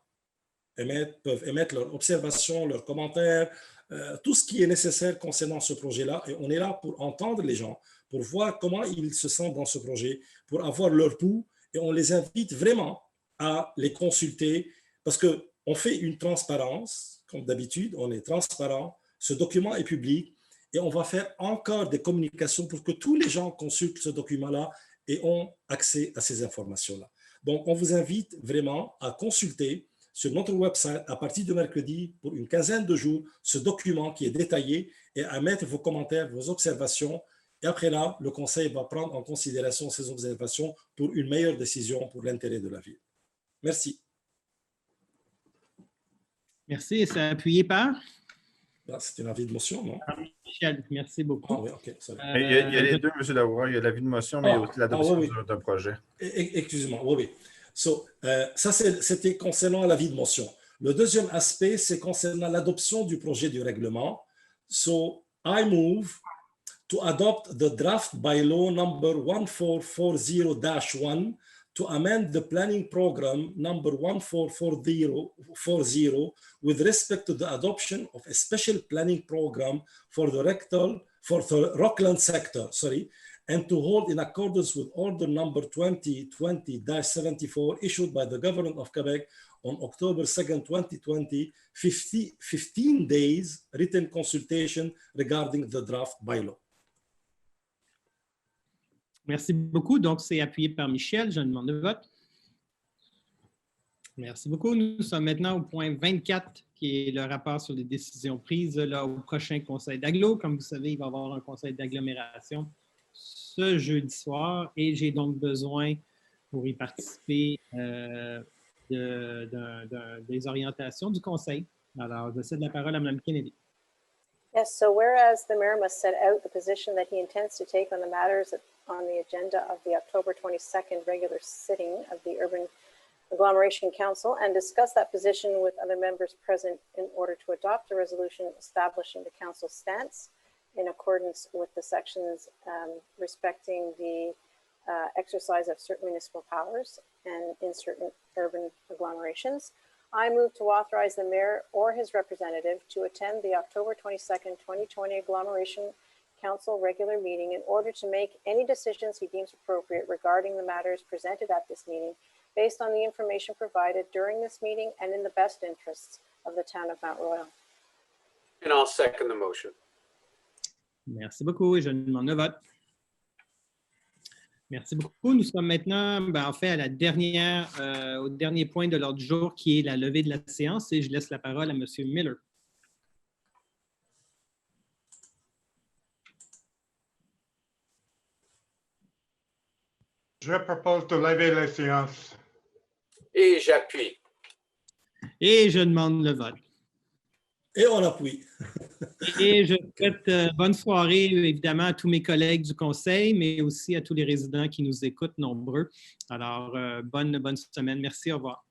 peuvent émettre leurs observations, leurs commentaires, tout ce qui est nécessaire concernant ce projet-là. Et on est là pour entendre les gens, pour voir comment ils se sentent dans ce projet, pour avoir leur pouls. Et on les invite vraiment à les consulter parce qu'on fait une transparence, comme d'habitude, on est transparent. Ce document est public et on va faire encore des communications pour que tous les gens consultent ce document-là et ont accès à ces informations-là. Donc, on vous invite vraiment à consulter sur notre website à partir de mercredi pour une quinzaine de jours ce document qui est détaillé et à mettre vos commentaires, vos observations. Et après là, le conseil va prendre en considération ces observations pour une meilleure décision pour l'intérêt de la ville. Merci. Merci. Et c'est appuyé par? C'est un avis de motion, non? Michel, merci beaucoup. Ah oui, OK. Il y a les deux, M. Laura. Il y a l'avis de motion, mais il y a aussi l'adoption d'un projet. Excusez-moi, oui. Ça, c'était concernant l'avis de motion. Le deuxième aspect, c'est concernant l'adoption du projet du règlement. So, I move to adopt the draft bylaw number 1440-1 to amend the planning program number 1440 with respect to the adoption of a special planning program for the Rockland sector, and to hold in accordance with order number 2020-74 issued by the government of Quebec on October 2nd, 2020, 15 days written consultation regarding the draft bylaw. Merci beaucoup. Donc, c'est appuyé par Michel. Je demande le vote. Merci beaucoup. Nous sommes maintenant au point 24, qui est le rapport sur les décisions prises là, au prochain conseil d'agglo. Comme vous savez, il va y avoir un conseil d'agglomération ce jeudi soir et j'ai donc besoin, pour y participer, des orientations du conseil. Alors, je cède la parole à Mme Kennedy. Yes, so whereas the mayor must set out the position that he intends to take on the matters on the agenda of the October 22nd regular sitting of the Urban Agglomeration Council and discuss that position with other members present in order to adopt a resolution establishing the council's stance in accordance with the sections respecting the exercise of certain municipal powers and in certain urban agglomerations. I move to authorize the mayor or his representative to attend the October 22nd, 2020 Agglomeration Council regular meeting in order to make any decisions he deems appropriate regarding the matters presented at this meeting based on the information provided during this meeting and in the best interests of the town of Mount Royal. And I'll second the motion. Merci beaucoup et je demande le vote. Merci beaucoup. Nous sommes maintenant, en fait, à la dernière, au dernier point de l'ordre du jour qui est la levée de la séance et je laisse la parole à M. Miller. Je propose de lever la séance. Et j'appuie. Et je demande le vote. Et on appuie. Et je souhaite bonne soirée, évidemment, à tous mes collègues du conseil, mais aussi à tous les résidents qui nous écoutent nombreux. Alors, bonne semaine. Merci, au revoir.